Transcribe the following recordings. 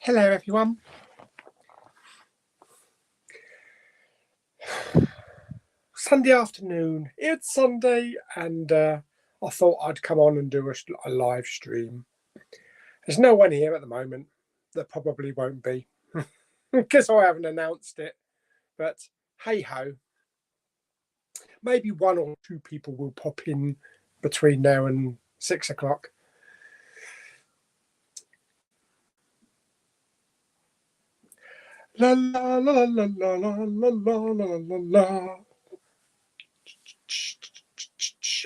Hello everyone. Sunday afternoon. It's Sunday and I thought I'd come on and do a live stream. There's no one here at the moment. There probably won't be because I haven't announced it. But hey ho. Maybe one or two people will pop in between now and 6 o'clock. La la la la la la la la la la la.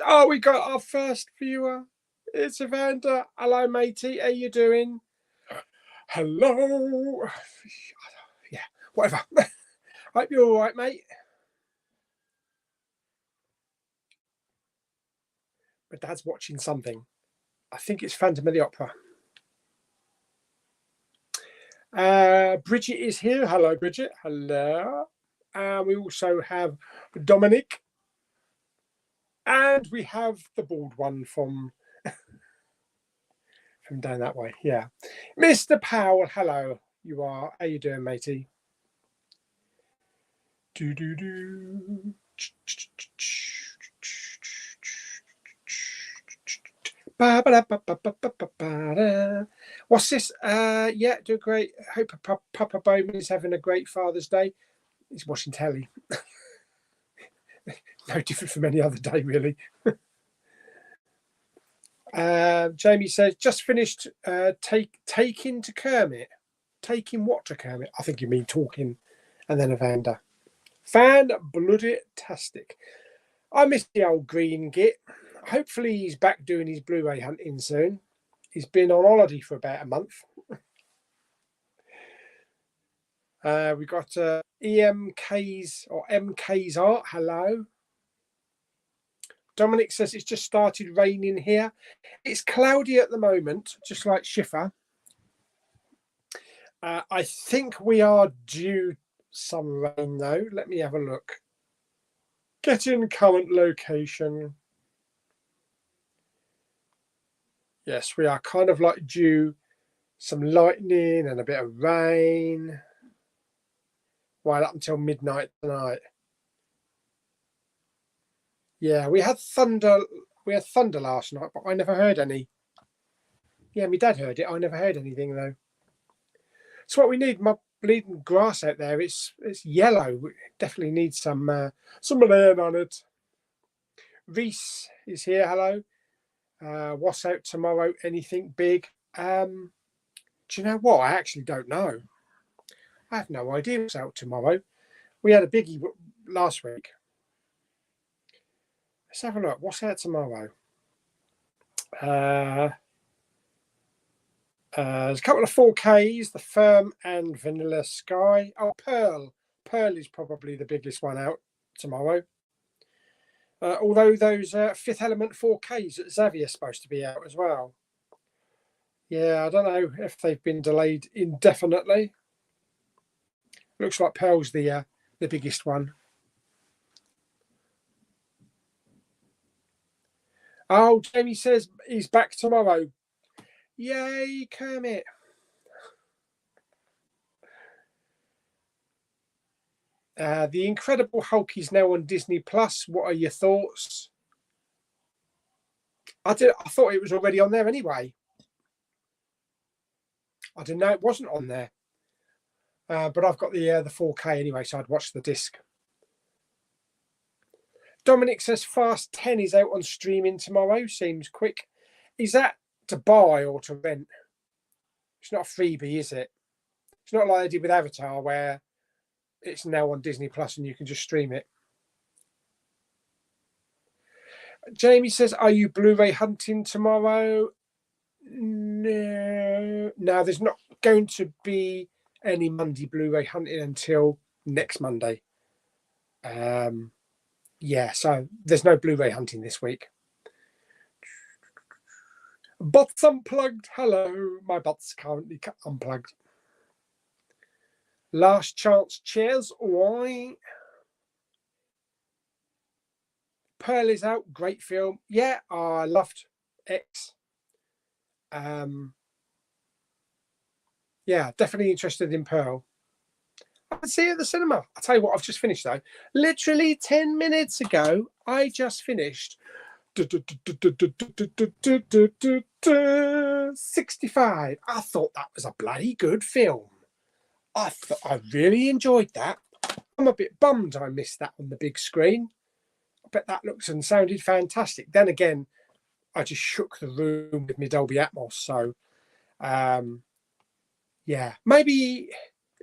Oh, we got our first viewer. It's Evander. Hello, matey. How you doing? Hello. Yeah, whatever. Hope you're all right, mate. My dad's watching something. I think it's Phantom of the Opera. Bridget is here. Hello, Bridget. Hello. We also have Dominic. And we have the bald one from down that way. Yeah. Mr. Powell, hello. You are. How you doing, matey? What's this? Yeah, do great. Hope Papa Bowman is having a great Father's Day. He's watching telly. No different from any other day, really. Jamie says, just finished taking to Kermit. Taking what to Kermit? I think you mean talking. And then Evander. Fan-bloody-tastic. I miss the old green git. Hopefully he's back doing his Blu-ray hunting soon. He's been on holiday for about a month. We got EMK's or MK's art. Hello. Dominic says it's just started raining here. It's cloudy at the moment, just like Schiffer. I think we are due some rain, though. Let me have a look. Get in current location. Yes, we are kind of like due some lightning and a bit of rain. Right up until midnight tonight. Yeah, we had thunder. We had thunder last night, but I never heard any. Yeah, my dad heard it. I never heard anything though. It's what we need. My bleeding grass out there. It's yellow. We definitely need some rain on it. Reese is here. Hello. What's out tomorrow? Anything big? Do you know what? I actually don't know. I have no idea what's out tomorrow. We had a biggie last week. Let's have a look. What's out tomorrow? There's a couple of 4Ks, the Firm and Vanilla Sky. Oh, Pearl. Pearl is probably the biggest one out tomorrow. Although those Fifth Element 4Ks at Xavier are supposed to be out as well. Yeah, I don't know if they've been delayed indefinitely. Looks like Pearl's the biggest one. Oh, Jamie says he's back tomorrow. Yay, Kermit. The Incredible Hulk is now on Disney Plus. What are your thoughts? I thought it was already on there anyway. I didn't know it wasn't on there. But I've got the 4K anyway, so I'd watch the disc. Dominic says Fast 10 is out on streaming tomorrow. Seems quick. Is that to buy or to rent? It's not a freebie, is it? It's not like I did with Avatar, where it's now on Disney Plus and you can just stream it. Jamie says, are you Blu-ray hunting tomorrow? No, there's not going to be any Monday Blu-ray hunting until next Monday. Yeah, so there's no Blu-ray hunting this week. Butts unplugged. Hello, my butt's currently unplugged. Last Chance Chairs. Why? Pearl is out. Great film. Yeah, I loved X. Yeah, definitely interested in Pearl. I can see it at the cinema. I'll tell you what, I've just finished though. Literally 10 minutes ago, I just finished 65. I thought that was a bloody good film. I really enjoyed that. I'm a bit bummed I missed that on the big screen. I bet that looks and sounded fantastic. Then again, I just shook the room with my Dolby Atmos. So, yeah, maybe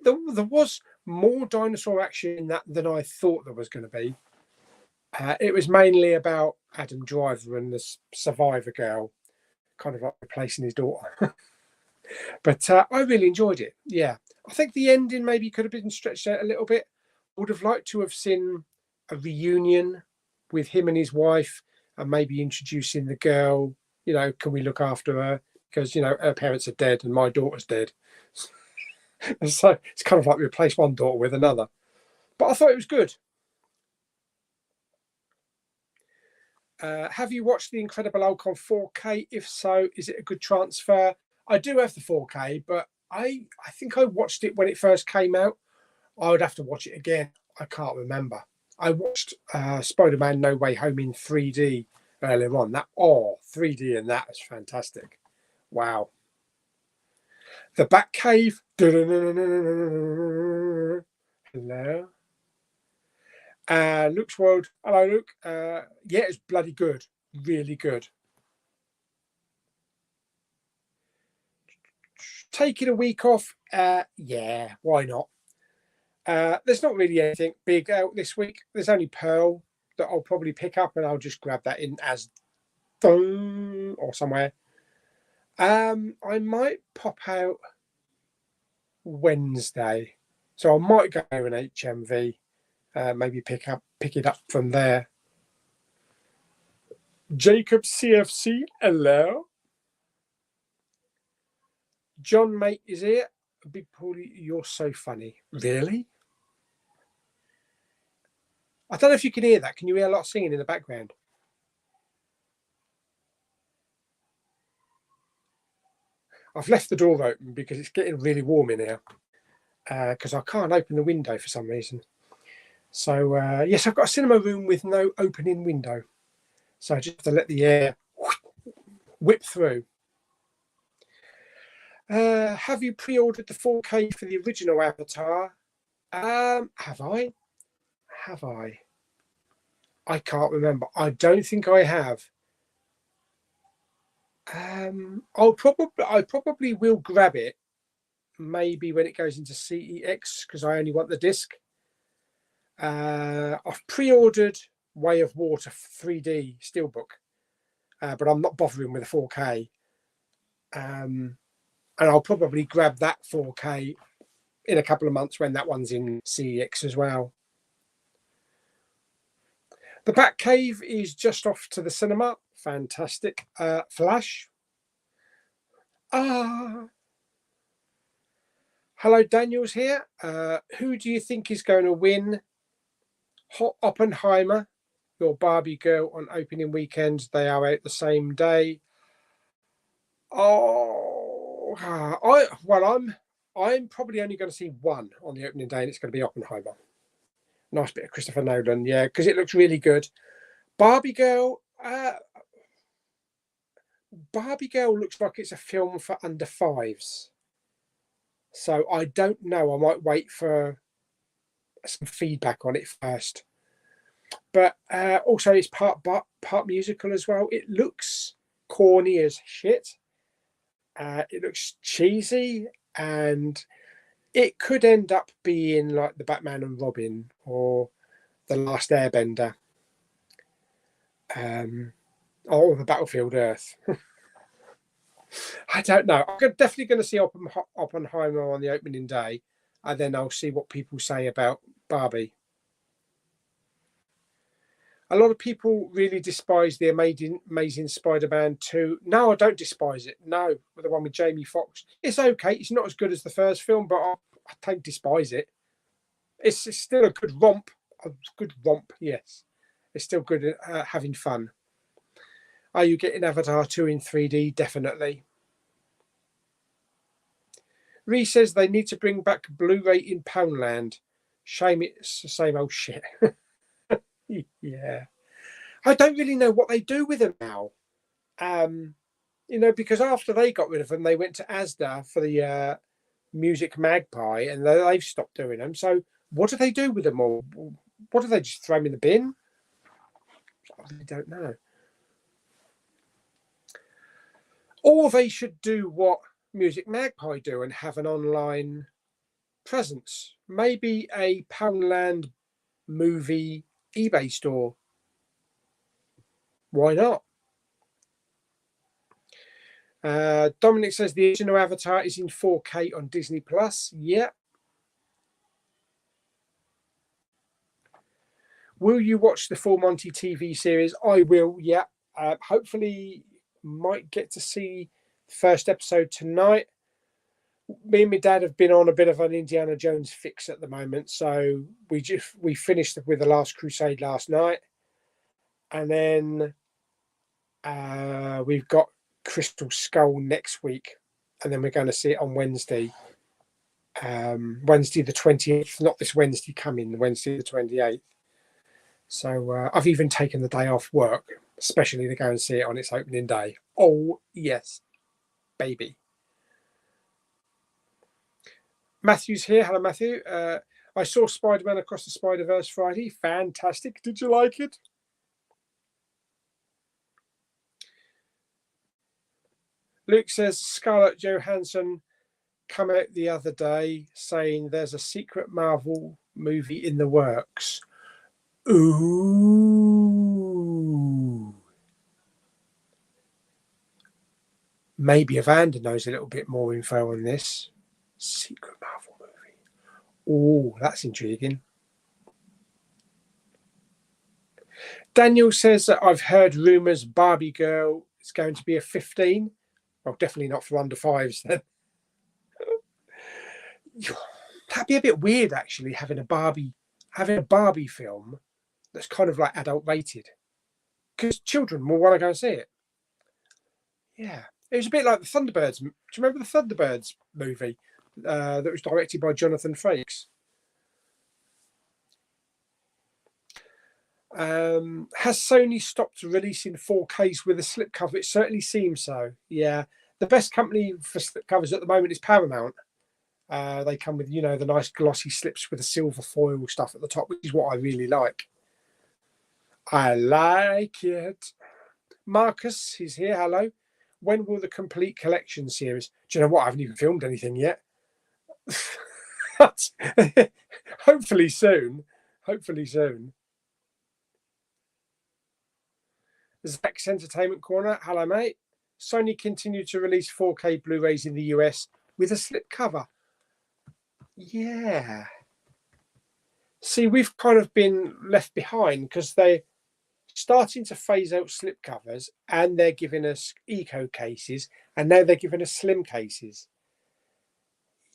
there was more dinosaur action in that than I thought there was going to be. It was mainly about Adam Driver and the survivor girl, kind of like replacing his daughter. But I really enjoyed it. Yeah, I think the ending maybe could have been stretched out a little bit. Would have liked to have seen a reunion with him and his wife, and maybe introducing the girl. You know, can we look after her? Because, you know, her parents are dead and my daughter's dead. So it's kind of like replace one daughter with another. But I thought it was good. Have you watched The Incredible Hulk on 4K? If so, is it a good transfer? I do have the 4K, but I think I watched it when it first came out. I would have to watch it again. I can't remember. I watched Spider-Man No Way Home in 3D earlier on. 3D and that was fantastic. Wow. The Batcave. Hello. Luke's World. Hello, Luke. Yeah, it's bloody good. Really good. Taking a week off. Yeah, why not? There's not really anything big out this week. There's only Pearl that I'll probably pick up, and I'll just grab that in as or somewhere. I might pop out Wednesday, so I might go to an HMV. Maybe pick it up from there. Jacob CFC, hello. John Mate is here. Big Pauly, you're so funny. Really? I don't know if you can hear that. Can you hear a lot of singing in the background? I've left the door open because it's getting really warm in here. Because I can't open the window for some reason. So, yes, I've got a cinema room with no opening window. So I just have to let the air whip through. Have you pre-ordered the 4K for the original Avatar? Have I? Have I? I can't remember. I don't think I have. I probably will grab it maybe when it goes into CEX because I only want the disc. I've pre-ordered Way of Water 3D Steelbook, but I'm not bothering with a 4K. And I'll probably grab that 4K in a couple of months when that one's in CEX as well. The Batcave is just off to the cinema. Fantastic. Flash. Hello, Daniel's here. Who do you think is going to win? Hot Oppenheimer, your Barbie girl on opening weekend. They are out the same day. I'm probably only going to see one on the opening day, and it's going to be Oppenheimer. Nice bit of Christopher Nolan, yeah, because it looks really good. Barbie Girl looks like it's a film for under fives. So I don't know. I might wait for some feedback on it first. But also it's part musical as well. It looks corny as shit. It looks cheesy, and it could end up being like the Batman and Robin or the Last Airbender, or the Battlefield Earth. I don't know. I'm definitely going to see Oppenheimer on the opening day, and then I'll see what people say about Barbie. A lot of people really despise the Amazing Spider-Man 2. No, I don't despise it. No, the one with Jamie Foxx. It's okay. It's not as good as the first film, but I don't despise it. It's still a good romp. A good romp, yes. It's still good at having fun. Are you getting Avatar 2 in 3D? Definitely. Ree says they need to bring back Blu-ray in Poundland. Shame it's the same old shit. Yeah. I don't really know what they do with them now. You know, because after they got rid of them, they went to Asda for the Music Magpie, and they've stopped doing them. So what do they do with them all? What do they just throw them in the bin? I really don't know. Or they should do what Music Magpie do and have an online presence. Maybe a Poundland movie eBay store. Why not? Dominic says the original Avatar is in 4K on Disney Plus. Yeah. Will you watch the Full Monty TV series? I will, yeah. Hopefully, might get to see the first episode tonight. Me and my dad have been on a bit of an Indiana Jones fix at the moment, so we finished with The Last Crusade last night, and then we've got Crystal Skull next week, and then we're going to see it on Wednesday. Wednesday the 20th, not this Wednesday coming, Wednesday the 28th. So I've even taken the day off work, especially to go and see it on its opening day. Oh, yes, baby. Matthew's here. Hello, Matthew. I saw Spider-Man Across the Spider-Verse Friday. Fantastic. Did you like it? Luke says Scarlett Johansson come out the other day saying there's a secret Marvel movie in the works. Ooh. Maybe Evander knows a little bit more info on this. Secret Marvel movie. Oh, that's intriguing. Daniel says that I've heard rumours Barbie Girl is going to be a 15. Well, definitely not for under 5s then. That'd be a bit weird, actually, having a Barbie film that's kind of like adult rated, because children will want to go and see it. Yeah, it was a bit like the Thunderbirds. Do you remember the Thunderbirds movie that was directed by Jonathan Frakes? Has Sony stopped releasing 4Ks with a slipcover? It certainly seems so. Yeah, the best company for slipcovers at the moment is Paramount. They come with, the nice glossy slips with the silver foil stuff at the top, which is what I really like. I like it. Marcus, he's here. Hello. When will the complete collection series? Do you know what? I haven't even filmed anything yet. Hopefully soon. Hopefully soon. Zach's Entertainment Corner. Hello, mate. Sony continued to release 4K Blu-rays in the US with a slip cover. Yeah. See, we've kind of been left behind because they're starting to phase out slip covers, and they're giving us eco cases, and now they're giving us slim cases.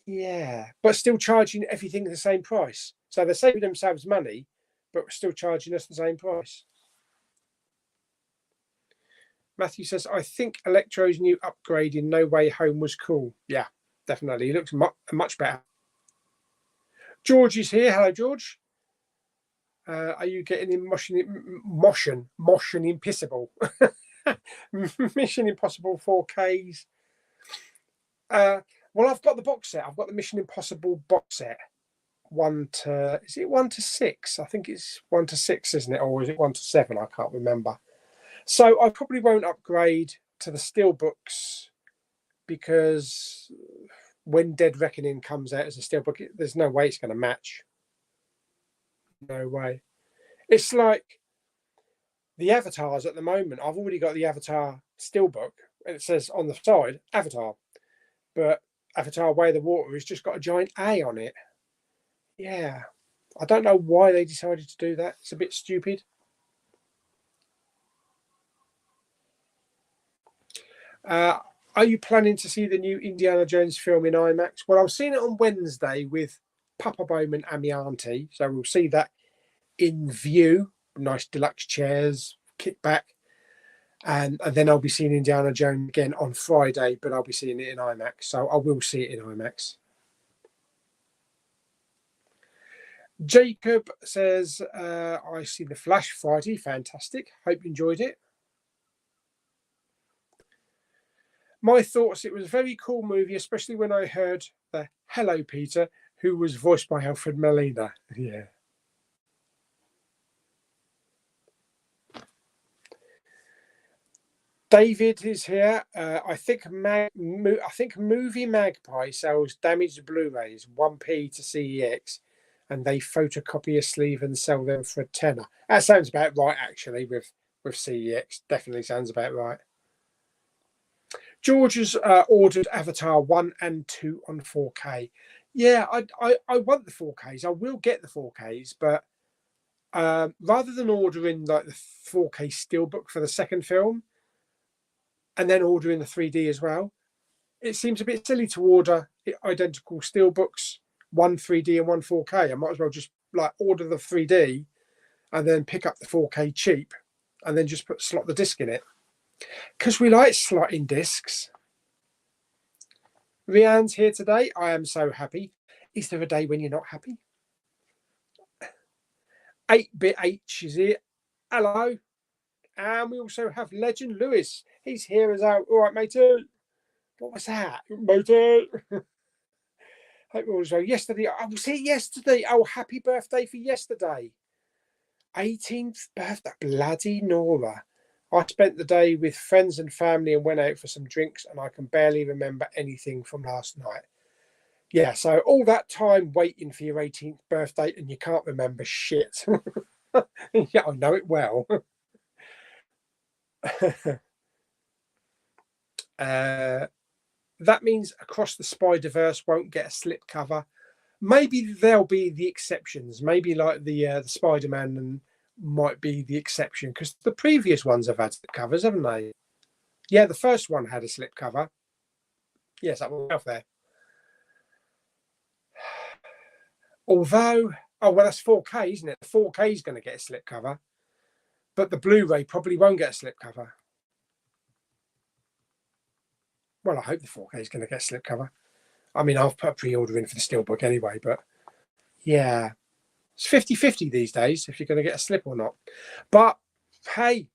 Yeah, but still charging everything the same price. So they're saving themselves money, but still charging us the same price. Matthew says, I think Electro's new upgrade in No Way Home was cool. Yeah, definitely. It looks much better. George is here. Hello, George. Are you getting in Motion Impossible? Mission Impossible 4Ks. Well, I've got the box set. I've got the Mission Impossible box set. 1 to 6? I think it's 1 to 6, isn't it? Or is it 1 to 7? I can't remember. So I probably won't upgrade to the steelbooks, because when Dead Reckoning comes out as a steelbook, there's no way it's going to match. No way. It's like the avatars at the moment. I've already got the Avatar steelbook, and it says on the side Avatar, but Avatar Way of the Water has just got a giant A on it. Yeah, I don't know why they decided to do that. It's a bit stupid. Are you planning to see the new Indiana Jones film in IMAX? Well, I'm seeing it on Wednesday with Papa Bowman and my auntie, so we'll see that in view. Nice deluxe chairs, kick back. And then I'll be seeing Indiana Jones again on Friday, but I'll be seeing it in IMAX. So I will see it in IMAX. Jacob says, I see The Flash Friday. Fantastic. Hope you enjoyed it. My thoughts, it was a very cool movie, especially when I heard the Hello Peter, who was voiced by Alfred Molina. Yeah. David is here. I think Movie Magpie sells damaged Blu-rays 1p to CEX, and they photocopy a sleeve and sell them for a tenner. That sounds about right, actually. With CEX, definitely sounds about right. George has ordered Avatar 1 and 2 on 4K. Yeah, I want the 4Ks. I will get the 4Ks, but rather than ordering like the 4K steelbook for the second film and then ordering the 3D as well, it seems a bit silly to order identical steelbooks, one 3D and one 4K. I might as well just like order the 3D and then pick up the 4K cheap and then just slot the disc in it. Because we like slotting discs. Rianne's here today. I am so happy. Is there a day when you're not happy? 8-Bit H is here. Hello. And we also have Legend Lewis. He's here as well. All right, matey. What was that? Matey. Hope all was well. Yesterday. I was here yesterday. Oh, happy birthday for yesterday. 18th birthday. Bloody Nora. I spent the day with friends and family and went out for some drinks, and I can barely remember anything from last night. Yeah, so all that time waiting for your 18th birthday and you can't remember shit. Yeah, I know it well. That means Across the Spider-Verse won't get a slipcover. Maybe there'll be the exceptions. Maybe like the Spider-Man and might be the exception, because the previous ones have had slipcovers, haven't they? Yeah, the first one had a slipcover. Yes, that was out there. Although, oh well, that's 4K, isn't it? The 4K is going to get a slipcover, but the Blu-ray probably won't get a slipcover. Well, I hope the 4K is going to get a slipcover. I mean, I've put a pre-order in for the steelbook anyway, but yeah. It's 50-50 these days if you're going to get a slip or not. But hey,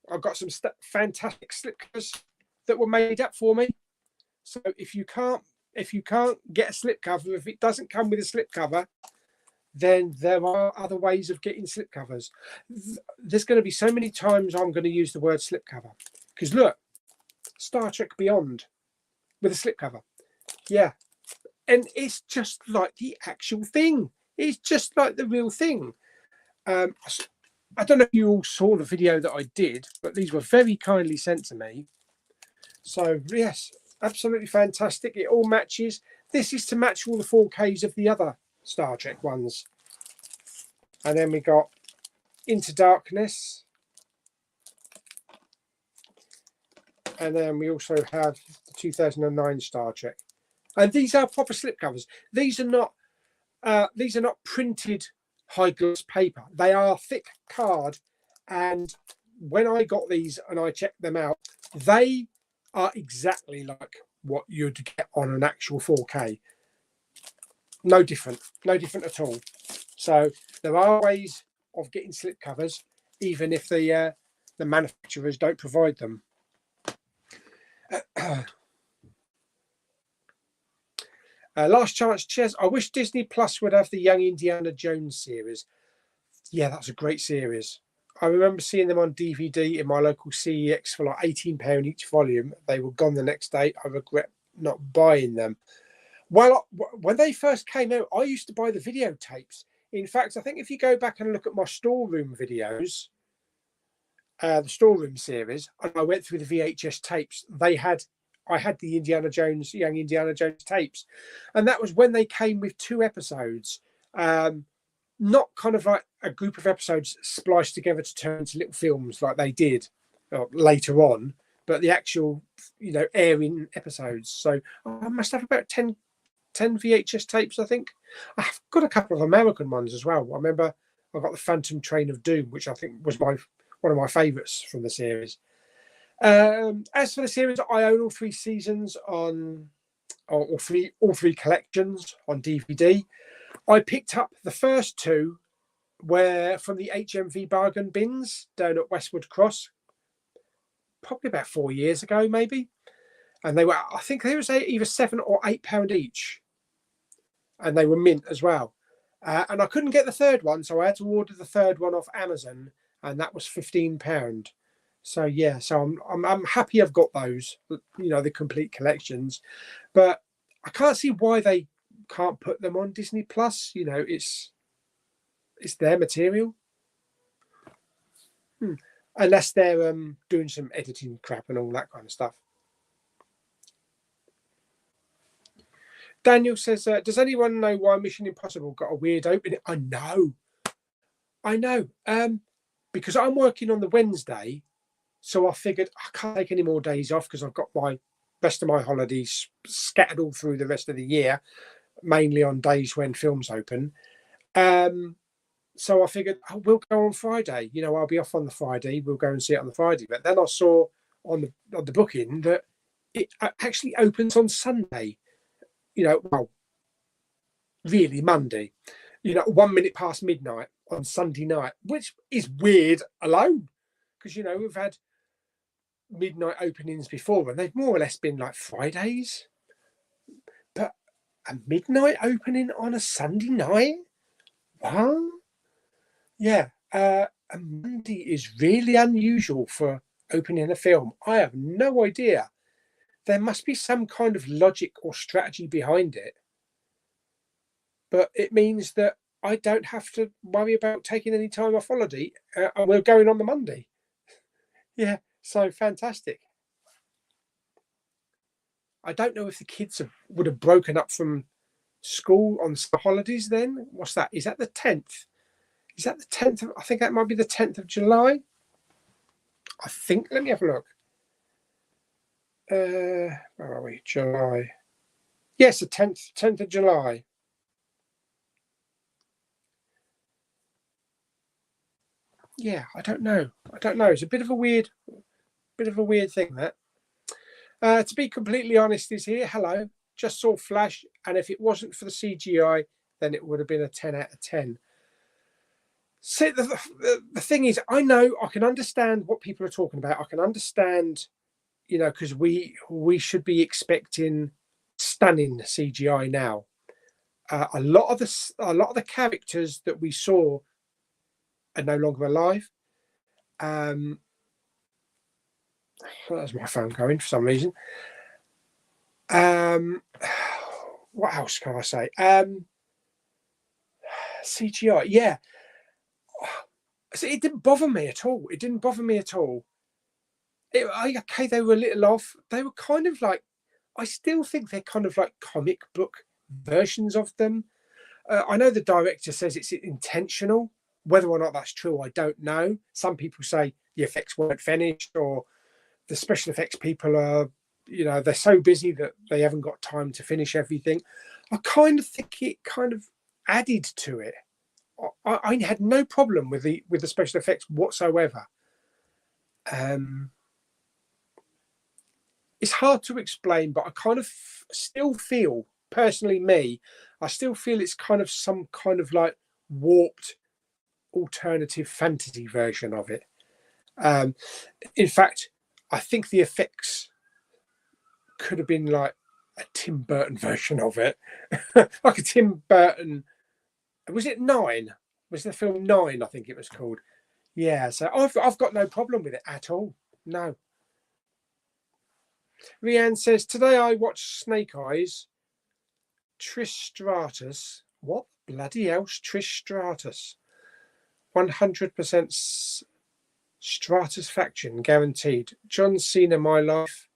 I've got some fantastic slipcovers that were made up for me. So if you can't get a slipcover, if it doesn't come with a slipcover, then there are other ways of getting slipcovers. There's going to be so many times I'm going to use the word slipcover, because look, Star Trek Beyond with a slipcover. Yeah, and it's just like the actual thing. It's just like the real thing. I don't know if you all saw the video that I did, but these were very kindly sent to me. So, yes, absolutely fantastic. It all matches. This is to match all the 4Ks of the other Star Trek ones. And then we got Into Darkness. And then we also have the 2009 Star Trek. And these are proper slipcovers. These are not printed high gloss paper. They are thick card, and when I got these and I checked them out, they are exactly like what you'd get on an actual 4K. No different at all. So there are ways of getting slipcovers, even if the manufacturers don't provide them. Last Chance Chess. I wish Disney Plus would have the Young Indiana Jones series. Yeah, that's a great series. I remember seeing them on DVD in my local CEX for like £18 each volume. They were gone the next day. I regret not buying them. Well, when they first came out, I used to buy the videotapes. In fact, I think if you go back and look at my storeroom videos, the storeroom series, and I went through the VHS tapes, I had the Young Indiana Jones tapes. And that was when they came with 2 episodes. Not kind of like a group of episodes spliced together to turn into little films like they did later on, but the actual, airing episodes. So I must have about 10 VHS tapes, I think. I've got a couple of American ones as well. I remember I got the Phantom Train of Doom, which I think was one of my favourites from the series. As for the series, I own all 3 seasons on, or all three collections on DVD. I picked up the first 2 were from the HMV bargain bins down at Westwood Cross, probably about 4 years ago, maybe. And they were, I think they was either £7 or £8 each, and they were mint as well. And I couldn't get the third one, so I had to order the third one off Amazon, and that was £15. So yeah, so I'm happy I've got those, the complete collections, but I can't see why they can't put them on Disney Plus. It's their material, unless they're doing some editing crap and all that kind of stuff. Daniel says, does anyone know why Mission Impossible got a weird opening? I know. Because I'm working on the Wednesday, so I figured I can't take any more days off because I've got my rest of my holidays scattered all through the rest of the year, mainly on days when films open. So I figured, we'll go on Friday. I'll be off on the Friday. We'll go and see it on the Friday. But then I saw on the booking that it actually opens on Sunday. Well, really Monday. 1 minute past midnight on Sunday night, which is weird alone, because we've had midnight openings before, and they've more or less been like Fridays. But a midnight opening on a Sunday night? Wow. Yeah. A Monday is really unusual for opening a film. I have no idea. There must be some kind of logic or strategy behind it. But it means that I don't have to worry about taking any time off holiday. And we're going on the Monday. Yeah, so fantastic. I don't know if the kids would have broken up from school on holidays then. What's that? Is that the 10th? Is that the 10th? I think that might be the 10th of July. I think. Let me have a look. Where are we? July. Yes, the 10th of July. Yeah, I don't know. It's a bit of a weird thing, that. To be completely honest, is here. Hello. Just saw Flash, and if it wasn't for the CGI, then it would have been a 10 out of 10. See, the thing is, I can understand what people are talking about. I can understand, because we should be expecting stunning CGI now. A lot of the characters that we saw are no longer alive. That's my phone going for some reason. What else can I say? CGI, yeah. So it didn't bother me at all. Okay, they were a little off. They were kind of like, I still think they're kind of like comic book versions of them. I know the director says it's intentional. Whether or not that's true, I don't know. Some people say the effects weren't finished, or the special effects people are, they're so busy that they haven't got time to finish everything. I kind of think it kind of added to it. I had no problem with the special effects whatsoever. It's hard to explain, but I kind of still feel, personally, I still feel it's kind of some kind of like warped alternative fantasy version of it. In fact, I think the effects could have been like a Tim Burton version of it. Like a Tim Burton. Was it 9? Was the film 9? I think it was called. Yeah, so I've got no problem with it at all. No. Rianne says, today I watched Snake Eyes. Trish Stratus. What bloody else? Trish Stratus. 100% Stratusfaction, guaranteed. John Cena, My Life.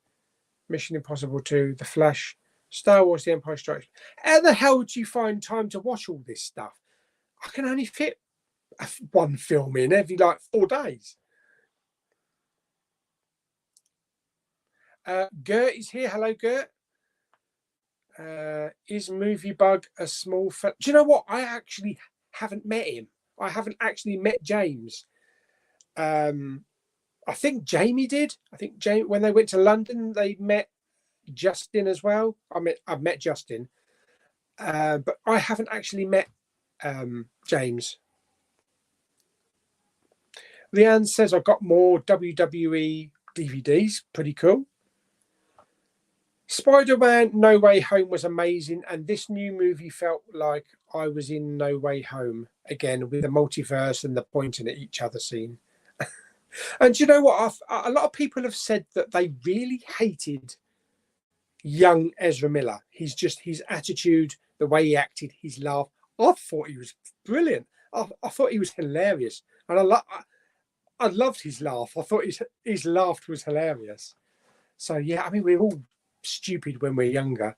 Mission Impossible 2, The Flash, Star Wars, The Empire Strikes. How the hell do you find time to watch all this stuff? I can only fit one film in every 4 days. Gert is here. Hello, Gert. Is Movie Bug a small Do you know what? I actually haven't met him. I haven't actually met James. I think Jamie did. I think Jamie, when they went to London, they met Justin as well. I've met Justin, but I haven't actually met James. Leanne says I got more WWE DVDs. Pretty cool. Spider-Man No Way Home was amazing, and this new movie felt like I was in No Way Home again, with the multiverse and the pointing at each other scene. And you know what? A lot of people have said that they really hated young Ezra Miller. His attitude, the way he acted, his laugh. I thought he was brilliant. I thought he was hilarious, and I loved his laugh. I thought his laugh was hilarious. So yeah, I mean, we're all stupid when we're younger,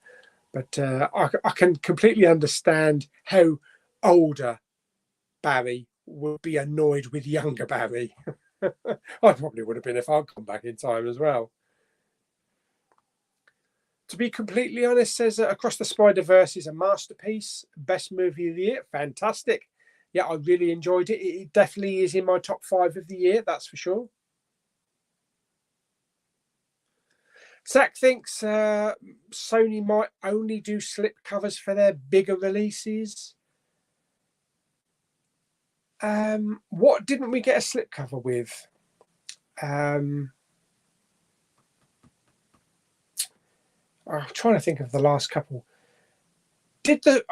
but I can completely understand how older Barry would be annoyed with younger Barry. I probably would have been if I'd come back in time as well. To be completely honest, says Across the Spider-Verse is a masterpiece. Best movie of the year. Fantastic. Yeah, I really enjoyed it. It definitely is in my top 5 of the year, that's for sure. Zach thinks Sony might only do slip covers for their bigger releases. What didn't we get a slip cover with? I'm trying to think of the last couple. Did the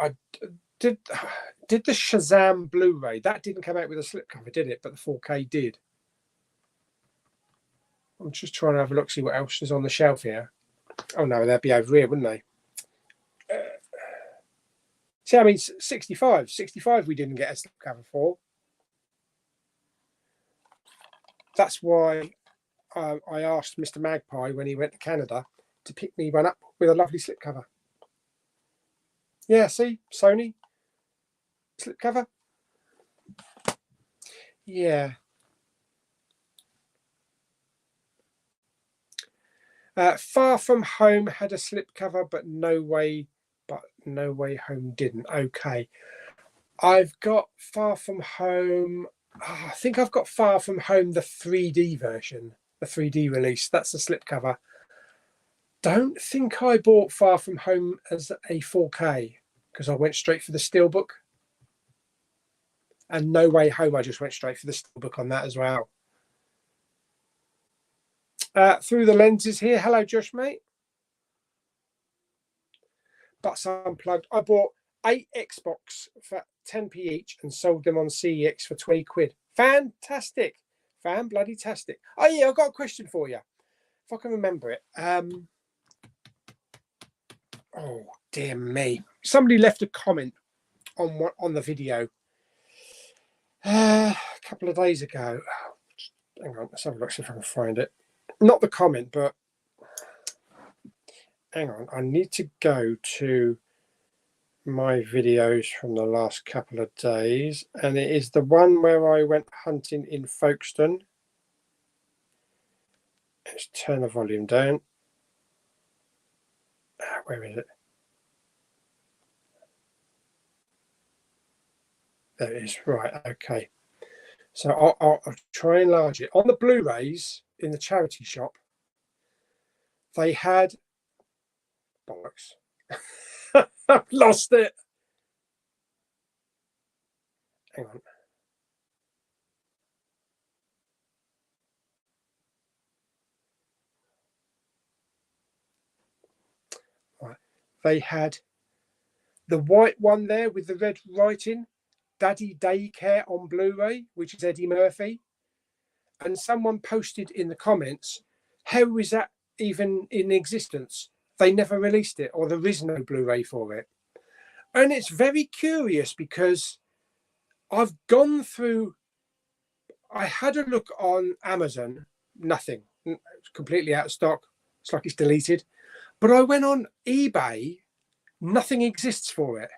Shazam Blu-ray, that didn't come out with a slipcover, did it? But the 4K did. I'm just trying to have a look, see what else is on the shelf here. Oh no, they'd be over here, wouldn't they? See, I mean, 65 we didn't get a slipcover for. That's why I asked Mr. Magpie when he went to Canada to pick me one up with a lovely slipcover. Yeah, see, Sony slipcover. Yeah. Far From Home had a slipcover, but No Way Home didn't. Okay, I've got Far From Home. I think I've got Far From Home, the 3D version, the 3D release. That's the slipcover. Don't think I bought Far From Home as a 4K because I went straight for the steelbook. And No Way Home, I just went straight for the steelbook on that as well. Through the lenses here. Hello, Josh, mate. Butts Unplugged. I bought 8 Xbox for 10p each and sold them on CEX for 20 quid. Fantastic. Fan-bloody-tastic. Oh, yeah, I've got a question for you. If I can remember it. Oh, dear me. Somebody left a comment on the video a couple of days ago. Hang on, let's have a look, see if I can find it. Not the comment, but hang on. I need to go to my videos from the last couple of days, and it is the one where I went hunting in Folkestone. Let's turn the volume down. Where is it? There it is. Right, okay. So I'll try and enlarge it. On the Blu-rays in the charity shop, they had bollocks. I've lost it. Hang on. Right. They had the white one there with the red writing, Daddy Daycare on Blu-ray, which is Eddie Murphy. And someone posted in the comments, how is that even in existence? They never released it, or there is no Blu-ray for it. And it's very curious because I've gone through, I had a look on Amazon, nothing, it's completely out of stock. It's like it's deleted. But I went on eBay, nothing exists for it.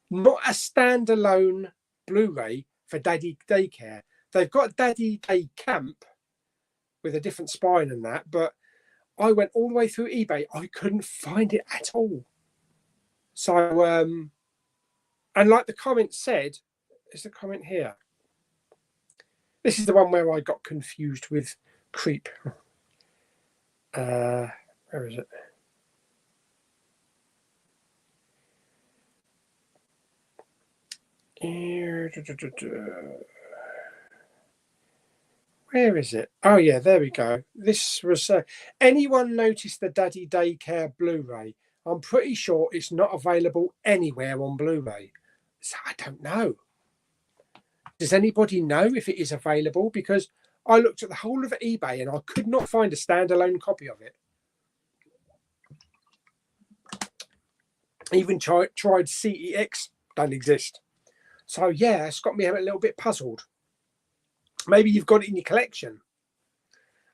Not a standalone Blu-ray for Daddy Daycare. They've got Daddy Day Camp with a different spine and that, but I went all the way through eBay. I couldn't find it at all. So, and like the comment said, is the comment here? This is the one where I got confused with Creep. Where is it? Where is it? Oh yeah, there we go. This was anyone notice the Daddy Daycare Blu-ray? I'm pretty sure it's not available anywhere on Blu-ray. So I don't know. Does anybody know if it is available? Because I looked at the whole of eBay and I could not find a standalone copy of it. Even tried CEX, don't exist. So yeah, it's got me a little bit puzzled. Maybe you've got it in your collection.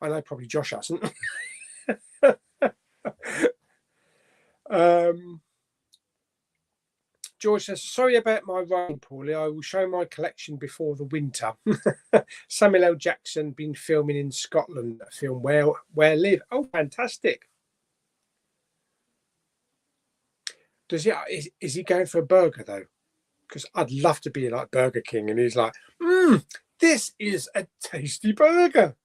I know probably Josh hasn't. George says, sorry about my writing, Pauly. I will show my collection before the winter. Samuel L. Jackson been filming in Scotland, a film Where Live. Oh, fantastic. Does he is he going for a burger though? Because I'd love to be like Burger King, and he's like, this is a tasty burger.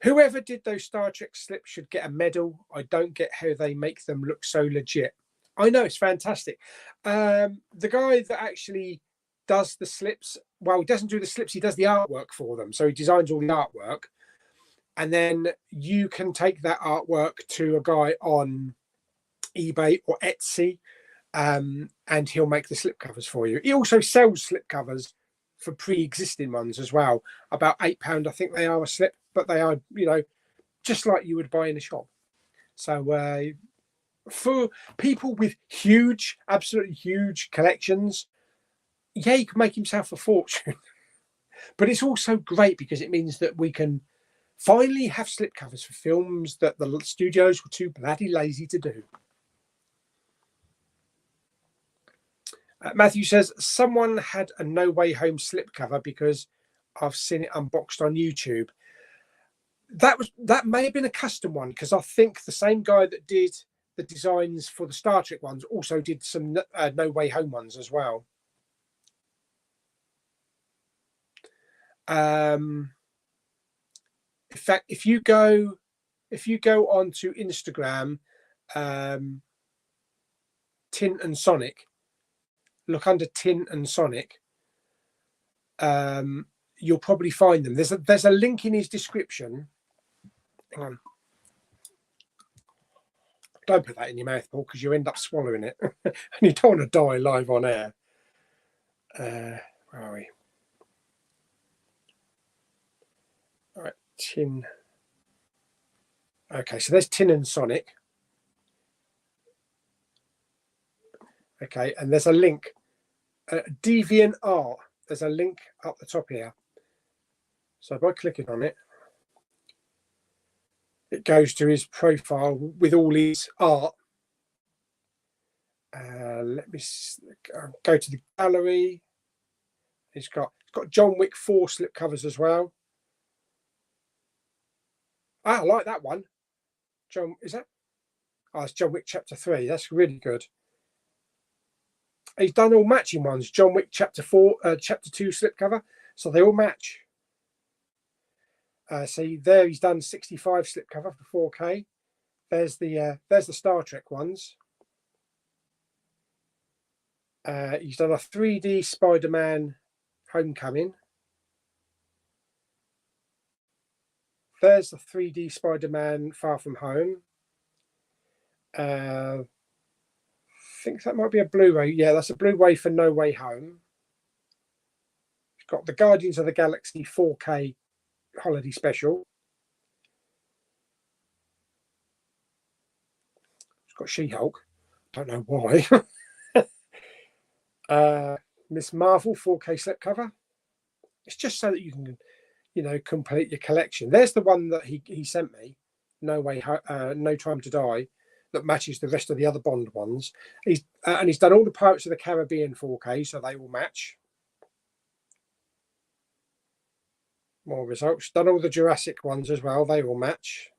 Whoever did those Star Trek slips should get a medal. I don't get how they make them look so legit. I know, it's fantastic. The guy that actually does the slips, well, he doesn't do the slips, he does the artwork for them. So he designs all the artwork. And then you can take that artwork to a guy on eBay or Etsy, and he'll make the slipcovers for you. He also sells slipcovers for pre-existing ones as well. About £8, I think they are a slip, but they are, you know, just like you would buy in a shop. So for people with huge, absolutely huge collections, yeah, he can make himself a fortune. But it's also great because it means that we can finally have slipcovers for films that the studios were too bloody lazy to do. Matthew says, someone had a No Way Home slipcover because I've seen it unboxed on YouTube. That may have been a custom one, because I think the same guy that did the designs for the Star Trek ones also did some No Way Home ones as well. In fact, if you go onto Instagram, Tin and Sonic, look under Tin and Sonic, you'll probably find them. There's a link in his description. Hang on. Don't put that in your mouth, Paul, because you end up swallowing it. And you don't want to die live on air. Where are we? All right, Tin. Okay, so there's Tin and Sonic. Okay, and there's a link. Deviant Art. There's a link up the top here. So by clicking on it, it goes to his profile with all his art. Let me go to the gallery. It's got John Wick 4 slipcovers as well. I like that one. Is that? Oh, it's John Wick Chapter 3. That's really good. He's done all matching ones. John Wick Chapter 4, Chapter 2 slipcover. So they all match. See there, he's done 65 slipcover for 4K. There's the Star Trek ones. He's done a 3D Spider-Man Homecoming. There's the 3D Spider-Man Far From Home. I think that might be a Blu-ray. Yeah, that's a Blu-ray for No Way Home. It's got the Guardians of the Galaxy 4K holiday special. It's got She-Hulk. Don't know why. Miss Marvel 4K slipcover. It's just so that you can, you know, complete your collection. There's the one that he sent me, No Time to Die, that matches the rest of the other Bond ones. He's done all the Pirates of the Caribbean 4K, so they will match. More results. Done all the Jurassic ones as well. They will match.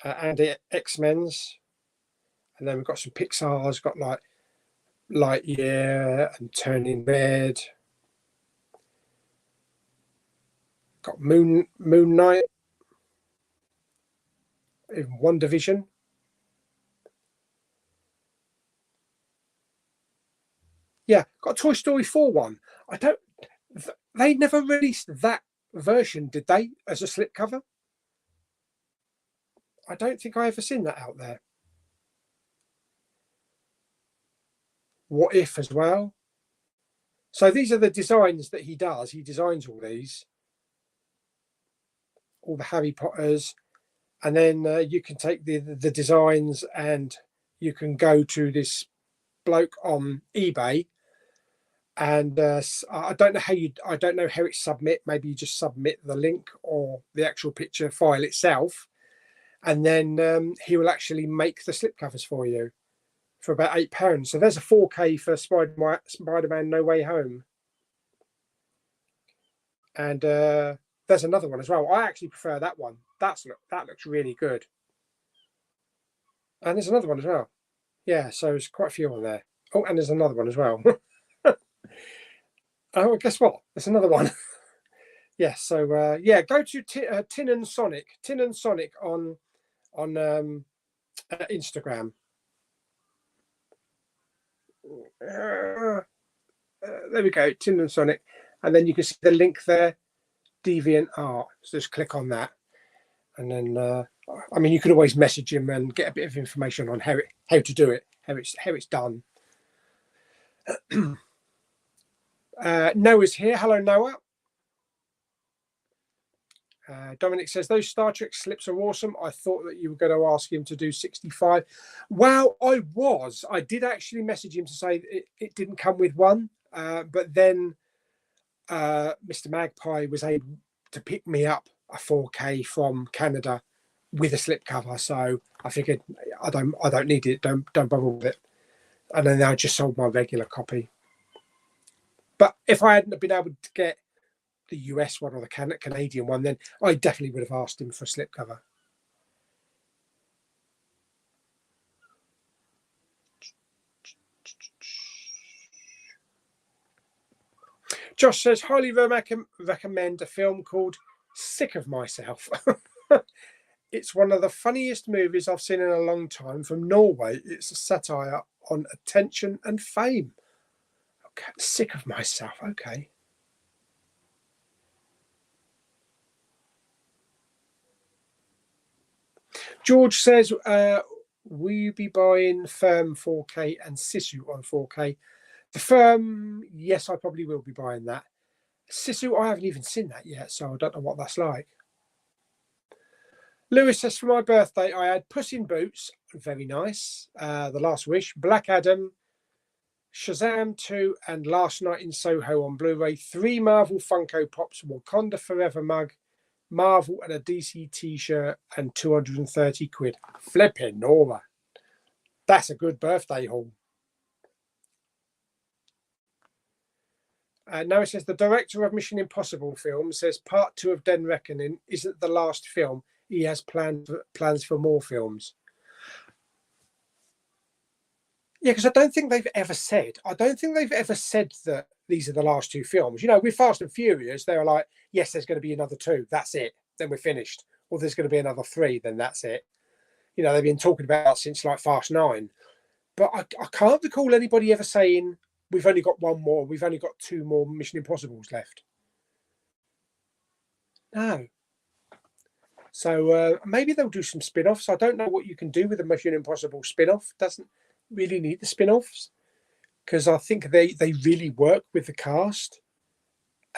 And the X-Men's. And then we've got some Pixar's. Got like Lightyear and Turning Red. Got Moon Knight, One Division. Yeah, got Toy Story 4 one. I don't. They never released that version, did they? As a slipcover. I don't think I ever seen that out there. What If as well. So these are the designs that he does. He designs all these, all the Harry Potters, and then you can take the designs and you can go to this bloke on eBay, and I don't know how it's submit. Maybe you just submit the link or the actual picture file itself, and then he will actually make the slipcovers for you for about £8. So there's a 4K for Spider-Man No Way Home, and there's another one as well. I actually prefer that one. That looks really good. And there's another one as well. Yeah, so there's quite a few on there. Oh, and there's another one as well. Oh, guess what? There's another one. Yeah, so yeah, go to Tin and Sonic on Instagram. There we go, Tin and Sonic, and then you can see the link there, Deviant Art. So just click on that, and then I mean, you can always message him and get a bit of information on how to do it, how it's done. Noah's here. Hello, Noah. Dominic says those Star Trek slips are awesome. I thought that you were going to ask him to do 65. Well, I did actually message him to say it didn't come with one, but then Mr. Magpie was able to pick me up a 4K from Canada with a slipcover, so I figured I don't need it. Don't bother with it. And then I just sold my regular copy. But if I hadn't been able to get the US one or the Canadian one, then I definitely would have asked him for a slipcover. Josh says, highly recommend a film called Sick of Myself. It's one of the funniest movies I've seen in a long time, from Norway. It's a satire on attention and fame. Okay, Sick of Myself. Okay. George says, will you be buying Firm 4K and Sisu on 4K? The Firm, yes, I probably will be buying that. Sisu, I haven't even seen that yet, so I don't know what that's like. Lewis says, for my birthday, I had Puss in Boots, very nice, The Last Wish, Black Adam, Shazam 2, and Last Night in Soho on Blu-ray, 3 Marvel Funko Pops, Wakanda Forever mug, Marvel and a DC t-shirt, and 230 quid. Flipping Nora. That's a good birthday haul. Now it says the director of Mission Impossible films says part 2 of Dead Reckoning isn't the last film. He has plans for more films. Yeah, because I don't think they've ever said that these are the last 2 films. You know, with Fast and Furious, they were like, yes, there's going to be another 2. That's it. Then we're finished. Or there's going to be another 3. Then that's it. You know, they've been talking about since like Fast 9. But I can't recall anybody ever saying, we've only got 1 more. We've only got 2 more Mission Impossibles left. No. So maybe they'll do some spin-offs. I don't know what you can do with a Mission Impossible spin-off. Doesn't really need the spin-offs, because I think they really work with the cast.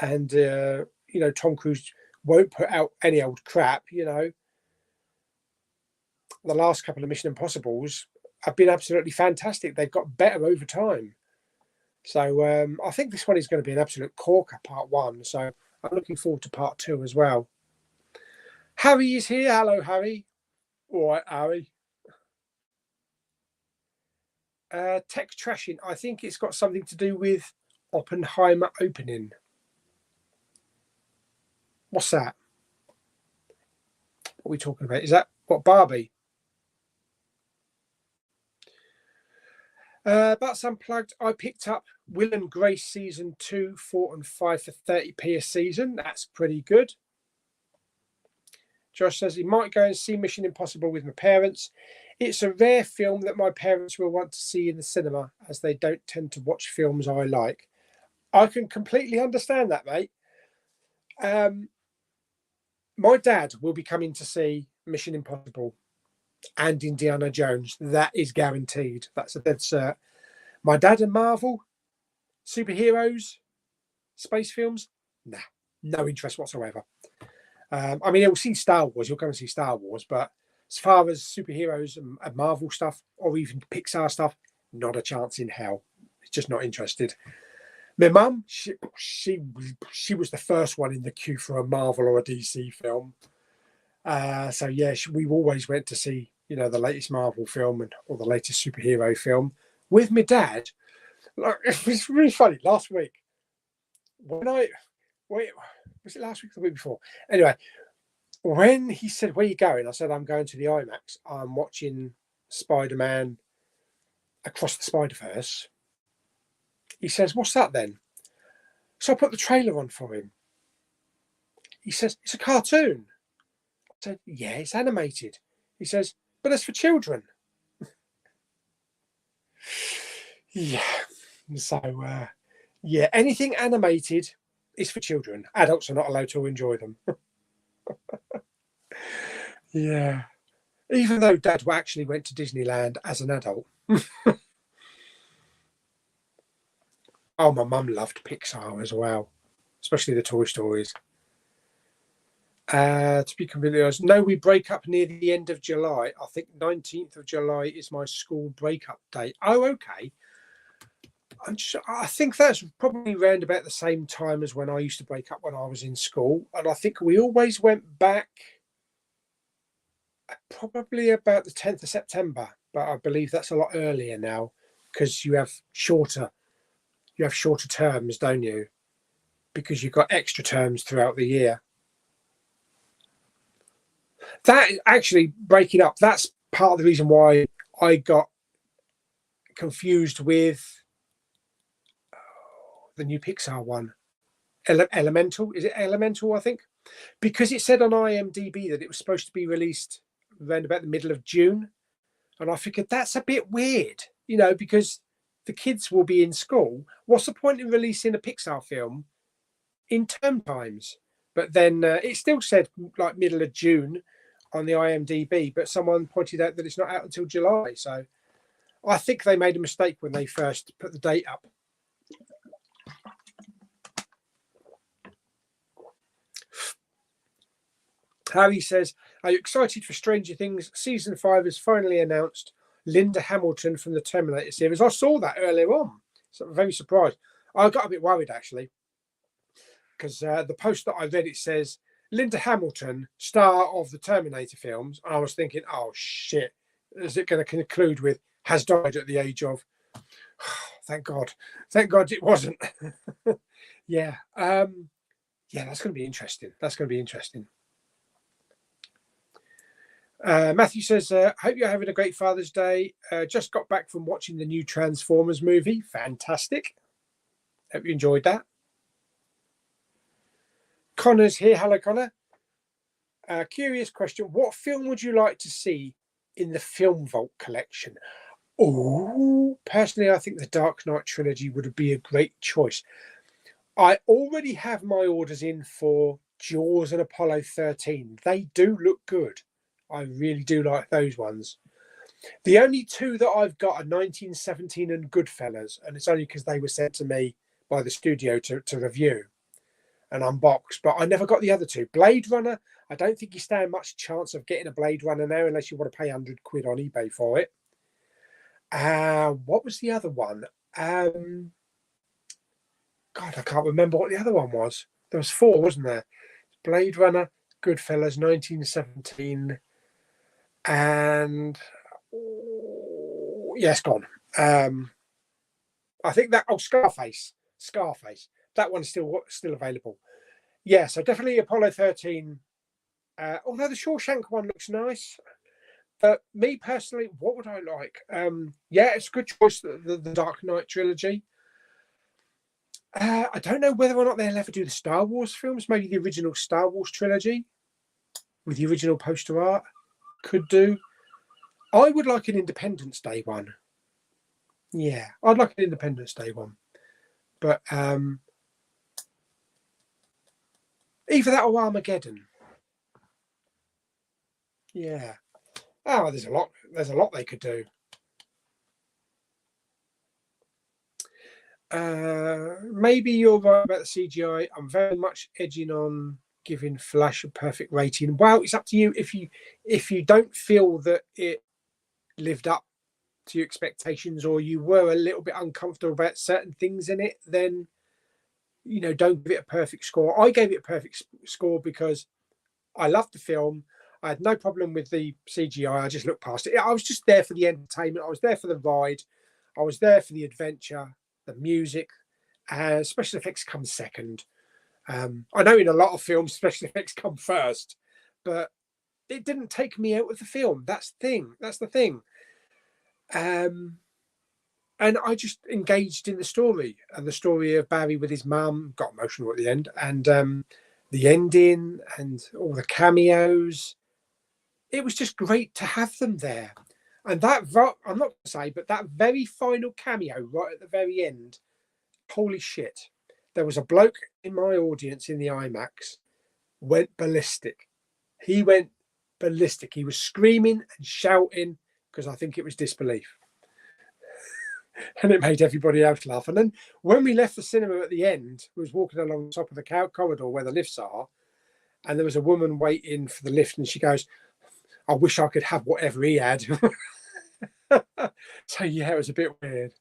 And, you know, Tom Cruise won't put out any old crap, you know. The last couple of Mission Impossibles have been absolutely fantastic. They've got better over time. So I think this one is going to be an absolute corker, part 1. So I'm looking forward to part 2 as well. Harry is here. Hello, Harry. All right, Harry. Tech trashing. I think it's got something to do with Oppenheimer opening. What's that? What are we talking about? Is that what, Barbie? That's Unplugged. I picked up Will and Grace season 2, 4, and 5 for 30p a season. That's pretty good. Josh says he might go and see Mission Impossible with my parents. It's a rare film that my parents will want to see in the cinema, as they don't tend to watch films I like. I can completely understand that, mate. My dad will be coming to see Mission Impossible and Indiana Jones. That is guaranteed. That's a dead cert. My dad and Marvel, superheroes, space films, nah, no interest whatsoever. I mean, he'll see Star Wars. He'll go and see Star Wars, but as far as superheroes and Marvel stuff, or even Pixar stuff, not a chance in hell. He's just not interested. My mum, she was the first one in the queue for a Marvel or a DC film. So yeah, we always went to see, you know, the latest Marvel film or the latest superhero film with my dad. Like, it was really funny. Last week, was it last week or the week before? Anyway, when he said, "Where are you going?" I said, "I'm going to the IMAX. I'm watching Spider-Man Across the Spider-Verse." He says, "What's that then?" So I put the trailer on for him. He says, "It's a cartoon." I said, "Yeah, it's animated." He says, "But it's for children." Yeah. So, yeah, anything animated is for children. Adults are not allowed to enjoy them. Yeah. Even though Dad actually went to Disneyland as an adult. Oh, my mum loved Pixar as well, especially the Toy Stories. To be completely honest, no, we break up near the end of July. I think 19th of July is my school breakup date. Oh, okay. I think that's probably around about the same time as when I used to break up when I was in school. And I think we always went back probably about the 10th of September. But I believe that's a lot earlier now because you have shorter terms, don't you? Because you've got extra terms throughout the year. That actually breaking up, that's part of the reason why I got confused with the new Pixar one. Elemental, is it Elemental, I think? Because it said on IMDb that it was supposed to be released around about the middle of June. And I figured that's a bit weird, you know, because the kids will be in school. What's the point in releasing a Pixar film in term times? But then it still said like middle of June on the IMDb, but someone pointed out that it's not out until July. So I think they made a mistake when they first put the date up. Harry says, "Are you excited for Stranger Things? Season 5 is finally announced. Linda Hamilton from the Terminator series." I saw that earlier on. So I'm very surprised. I got a bit worried, actually, because the post that I read, it says, Linda Hamilton, star of the Terminator films. And I was thinking, oh, shit. Is it going to conclude with, has died at the age of... Thank God. Thank God it wasn't. Yeah. Yeah, that's going to be interesting. That's going to be interesting. Matthew says, hope you're having a great Father's Day. Just got back from watching the new Transformers movie. Fantastic. Hope you enjoyed that. Connor's here. Hello, Connor. Curious question. What film would you like to see in the Film Vault collection? Oh, personally, I think the Dark Knight trilogy would be a great choice. I already have my orders in for Jaws and Apollo 13. They do look good. I really do like those ones. The only two that I've got are 1917 and Goodfellas, and it's only because they were sent to me by the studio to review and unbox, but I never got the other two. Blade Runner, I don't think you stand much chance of getting a Blade Runner now unless you want to pay 100 quid on eBay for it. What was the other one? God, I can't remember what the other one was. There was 4, wasn't there? Blade Runner, Goodfellas, 1917, and yes, gone. I think that Scarface. That one's still available. Yeah, so definitely Apollo 13. Although the Shawshank one looks nice. Me personally, what would I like? Yeah, it's a good choice, the Dark Knight trilogy. I don't know whether or not they'll ever do the Star Wars films. Maybe the original Star Wars trilogy with the original poster art could do. I would like an Independence Day one. Yeah, I'd like an Independence Day one. But either that or Armageddon. Yeah. Oh, there's a lot. There's a lot they could do. Maybe you're right about the CGI. I'm very much edging on giving Flash a perfect rating. Well, it's up to you. If you don't feel that it lived up to your expectations, or you were a little bit uncomfortable about certain things in it, then don't give it a perfect score. I gave it a perfect score because I loved the film. I had no problem with the CGI. I just looked past it. I was just there for the entertainment. I was there for the ride. I was there for the adventure, the music. Special effects come second. I know in a lot of films, special effects come first, but it didn't take me out of the film. That's the thing. And I just engaged in the story, and the story of Barry with his mum. Got emotional at the end, and the ending and all the cameos. It was just great to have them there. And that, I'm not going to say, but that very final cameo right at the very end, holy shit. There was a bloke in my audience in the IMAX, went ballistic. He went ballistic. He was screaming and shouting because I think it was disbelief. And it made everybody else laugh. And then when we left the cinema at the end, we was walking along the top of the corridor where the lifts are, and there was a woman waiting for the lift, and she goes, I wish I could have whatever he had. So yeah, it was a bit weird.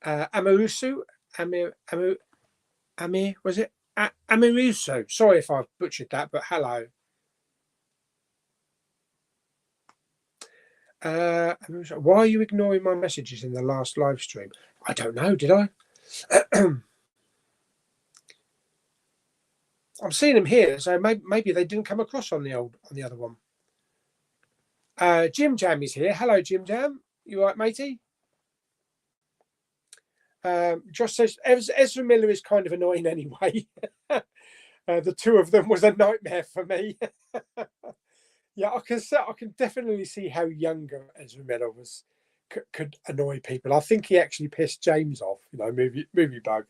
Amarusu, Amir, was it? Amarusu. Sorry if I've butchered that, but hello. Why are you ignoring my messages in the last live stream? I don't know, did I? I'm seeing them here, so maybe they didn't come across on the other one. Jim Jam is here. Hello, Jim Jam. You all right, matey? Josh says Ezra Miller is kind of annoying anyway. The two of them was a nightmare for me. Yeah, I can definitely see how younger Ezra Miller could annoy people. I think he actually pissed James off, movie bug.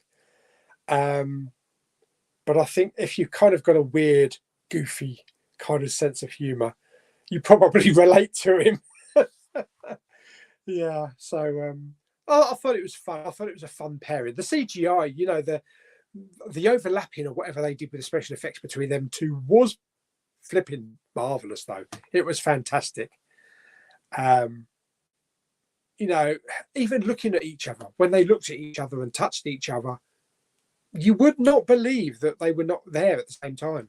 But I think if you kind of got a weird, goofy kind of sense of humour, you probably relate to him. Yeah, so I thought it was fun. I thought it was a fun pairing. The CGI, the overlapping or whatever they did with the special effects between them two was flipping marvelous, though. It was fantastic. Even looking at each other, when they looked at each other and touched each other, you would not believe that they were not there at the same time.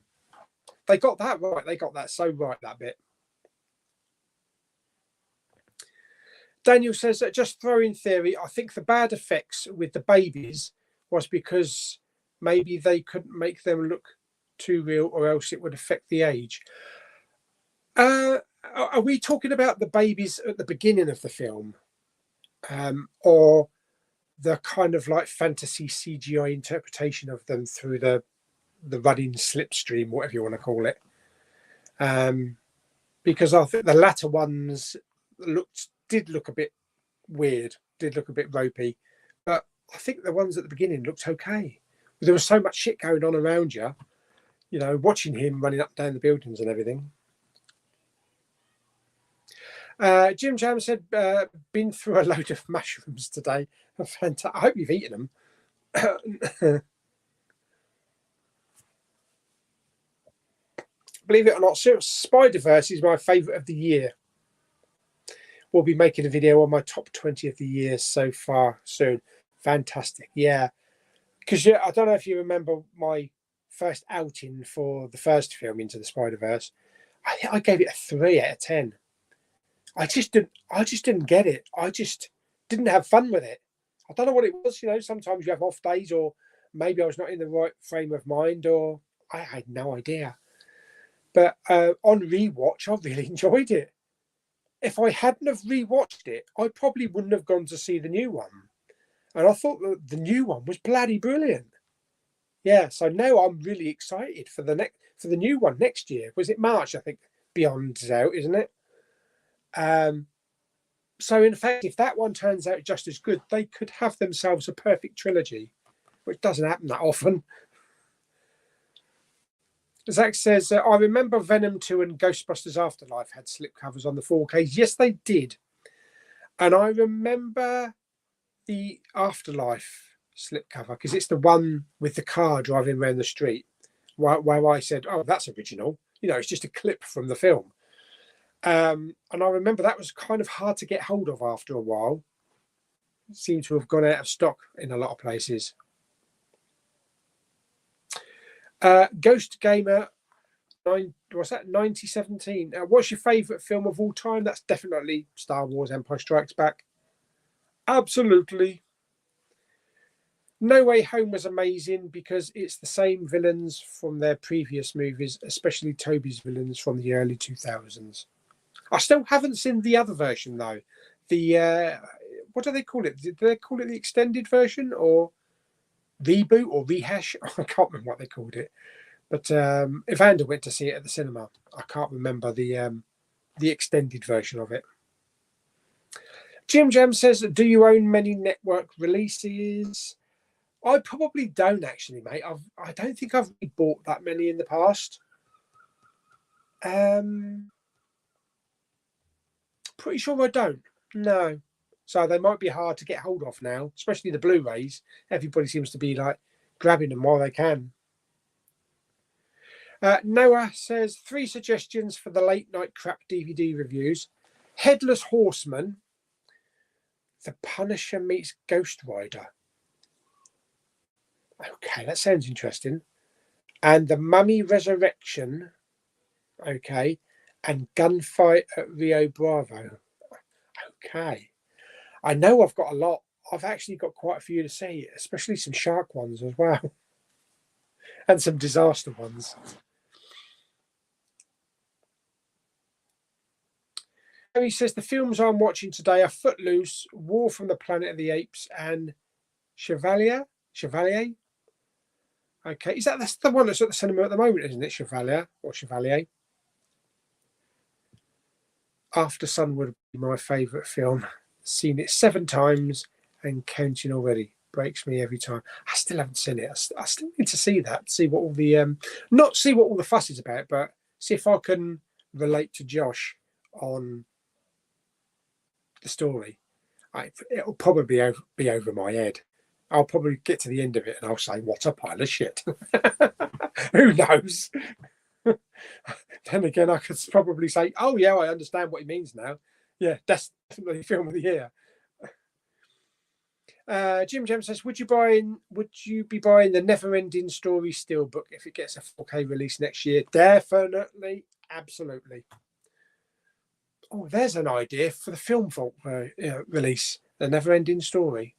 They got that right. They got that so right, that bit. Daniel says that just throw in theory, I think the bad effects with the babies was because maybe they couldn't make them look too real, or else it would affect the age. Are we talking about the babies at the beginning of the film, or the kind of like fantasy CGI interpretation of them through the running slipstream, whatever you want to call it? Because I think the latter ones did look a bit weird, did look a bit ropey, but I think the ones at the beginning looked okay. There was so much shit going on around you, watching him running up and down the buildings and everything. Jim Jam said, been through a load of mushrooms today. I hope you've eaten them. Believe it or not, Spider-Verse is my favourite of the year. We'll be making a video on my top 20 of the year so far soon. Fantastic. Yeah. Because I don't know if you remember my first outing for the first film, Into the Spider-Verse. I gave it a 3 out of 10. I just didn't get it. I just didn't have fun with it. I don't know what it was. Sometimes you have off days, or maybe I was not in the right frame of mind, or I had no idea. But on rewatch, I really enjoyed it. If I hadn't have rewatched it, I probably wouldn't have gone to see the new one. And I thought that the new one was bloody brilliant. Yeah, so now I'm really excited for the new one next year. Was it March? I think Beyond's out, isn't it? So in fact, if that one turns out just as good, they could have themselves a perfect trilogy, which doesn't happen that often. Zach says, I remember Venom 2 and Ghostbusters Afterlife had slipcovers on the 4Ks. Yes, they did. And I remember the Afterlife slipcover because it's the one with the car driving around the street where I said, oh, that's original. You know, it's just a clip from the film. And I remember that was kind of hard to get hold of after a while. It seemed to have gone out of stock in a lot of places. Ghost Gamer, what's that? 9017. What's your favourite film of all time? That's definitely Star Wars: Empire Strikes Back. Absolutely. No Way Home was amazing because it's the same villains from their previous movies, especially Toby's villains from the early 2000s. I still haven't seen the other version though. The what do they call it? Did they call it the extended version or reboot or rehash? I can't remember what they called it. But Evander went to see it at the cinema. I can't remember the extended version of it. Jim Jam says, do you own many network releases? I probably don't actually, mate. I don't think I've bought that many in the past. Pretty sure I don't. No. So they might be hard to get hold of now, especially the Blu-rays. Everybody seems to be like grabbing them while they can. Noah says 3 suggestions for the late night crap DVD reviews: Headless Horseman, The Punisher meets Ghost Rider. Okay, that sounds interesting. And The Mummy Resurrection. Okay, and Gunfight at Rio Bravo. Okay, I know I've got a lot. I've actually got quite a few to see, especially some shark ones as well, and some disaster ones. He says the films I'm watching today are Footloose, War from the Planet of the Apes, and Chevalier. Okay, that's the one that's at the cinema at the moment, isn't it? Chevalier or Chevalier. After Sun would be my favourite film. Seen it 7 times and counting already. Breaks me every time. I still haven't seen it. I still need to see that. See what all the not see what all the fuss is about, but see if I can relate to Josh on the story. It'll probably be over my head. I'll probably get to the end of it and I'll say, what a pile of shit. Who knows? Then again, I could probably say, oh yeah, I understand what he means now. Yeah, that's definitely film of the year. Jim Jam says, would you be buying the Never Ending Story Steelbook if it gets a 4K release next year? Definitely, absolutely. Oh, there's an idea for the film vault release, the Never Ending Story.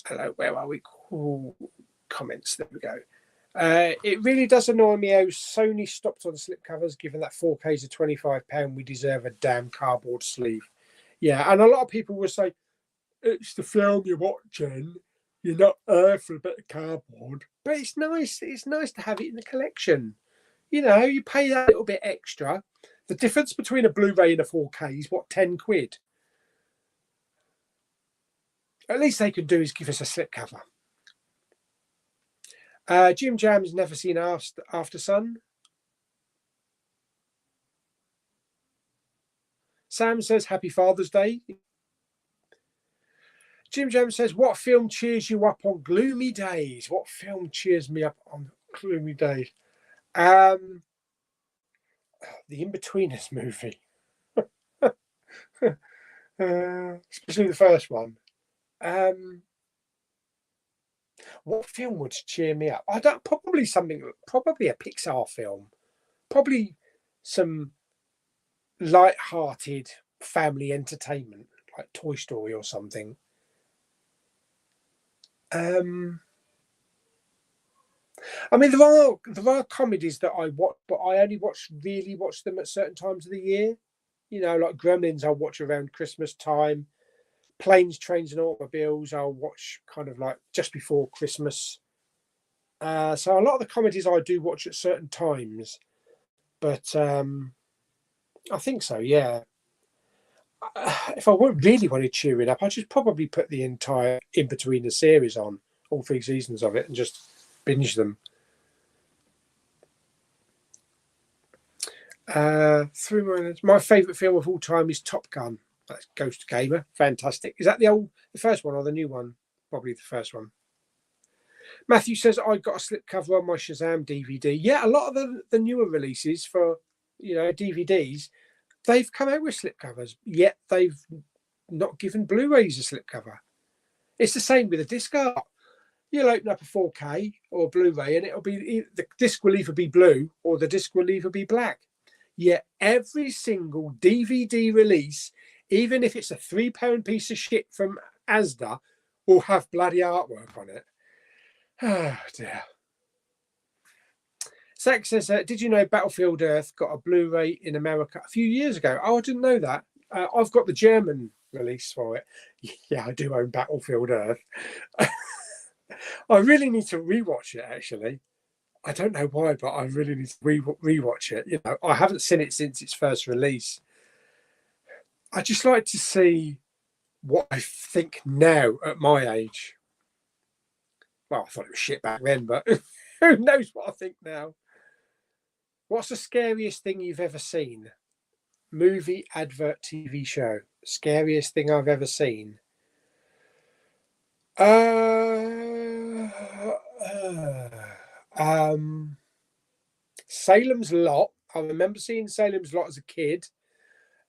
Hello, where are we? Cool. Comments, there we go. It really does annoy me how Sony stopped on slipcovers, given that 4K is a £25. We deserve a damn cardboard sleeve. Yeah, and a lot of people will say, it's the film you're watching, you're not for a bit of cardboard. But it's nice. It's nice to have it in the collection. You know, you pay that little bit extra. The difference between a Blu-ray and a 4K is what, 10 quid? At least they could do is give us a slipcover. Jim Jam's never seen After Sun. Sam says, Happy Father's Day. Jim Jam says, what film cheers you up on gloomy days? What film cheers me up on gloomy days? The In-Betweeners movie. Especially the first one. What film would cheer me up? Probably a Pixar film. Probably some light-hearted family entertainment, like Toy Story or something. I mean, there are comedies that I watch, but I only really watch them at certain times of the year. You know, like Gremlins, I'll watch around Christmas time. Planes, Trains, and Automobiles, I'll watch kind of like just before Christmas. So a lot of the comedies I do watch at certain times, but I think so, yeah. If I really wanted to cheer it up, I'd just probably put the entire In Between the series on, all 3 seasons of it, and just binge them. My favourite film of all time is Top Gun. That's Ghost Gamer. Fantastic. Is that the first one or the new one? Probably the first one. Matthew says, I got a slipcover on my Shazam DVD. Yeah, a lot of the newer releases for, DVDs, they've come out with slipcovers, yet they've not given Blu-rays a slipcover. It's the same with a disc art. You'll open up a 4K or Blu-ray and the disc will either be blue or the disc will either be black. Yet every single DVD release, even if it's a £3 piece of shit from Asda, will have bloody artwork on it. Oh dear. Zach says, did you know Battlefield Earth got a Blu-ray in America a few years ago? Oh, I didn't know that. I've got the German release for it. Yeah, I do own Battlefield Earth. I really need to rewatch it, actually. I don't know why, but I really need to rewatch it. I haven't seen it since its first release. I just like to see what I think now at my age. Well, I thought it was shit back then, but who knows what I think now. What's the scariest thing you've ever seen? Movie, advert, TV show. Scariest thing I've ever seen. Salem's Lot. I remember seeing Salem's Lot as a kid,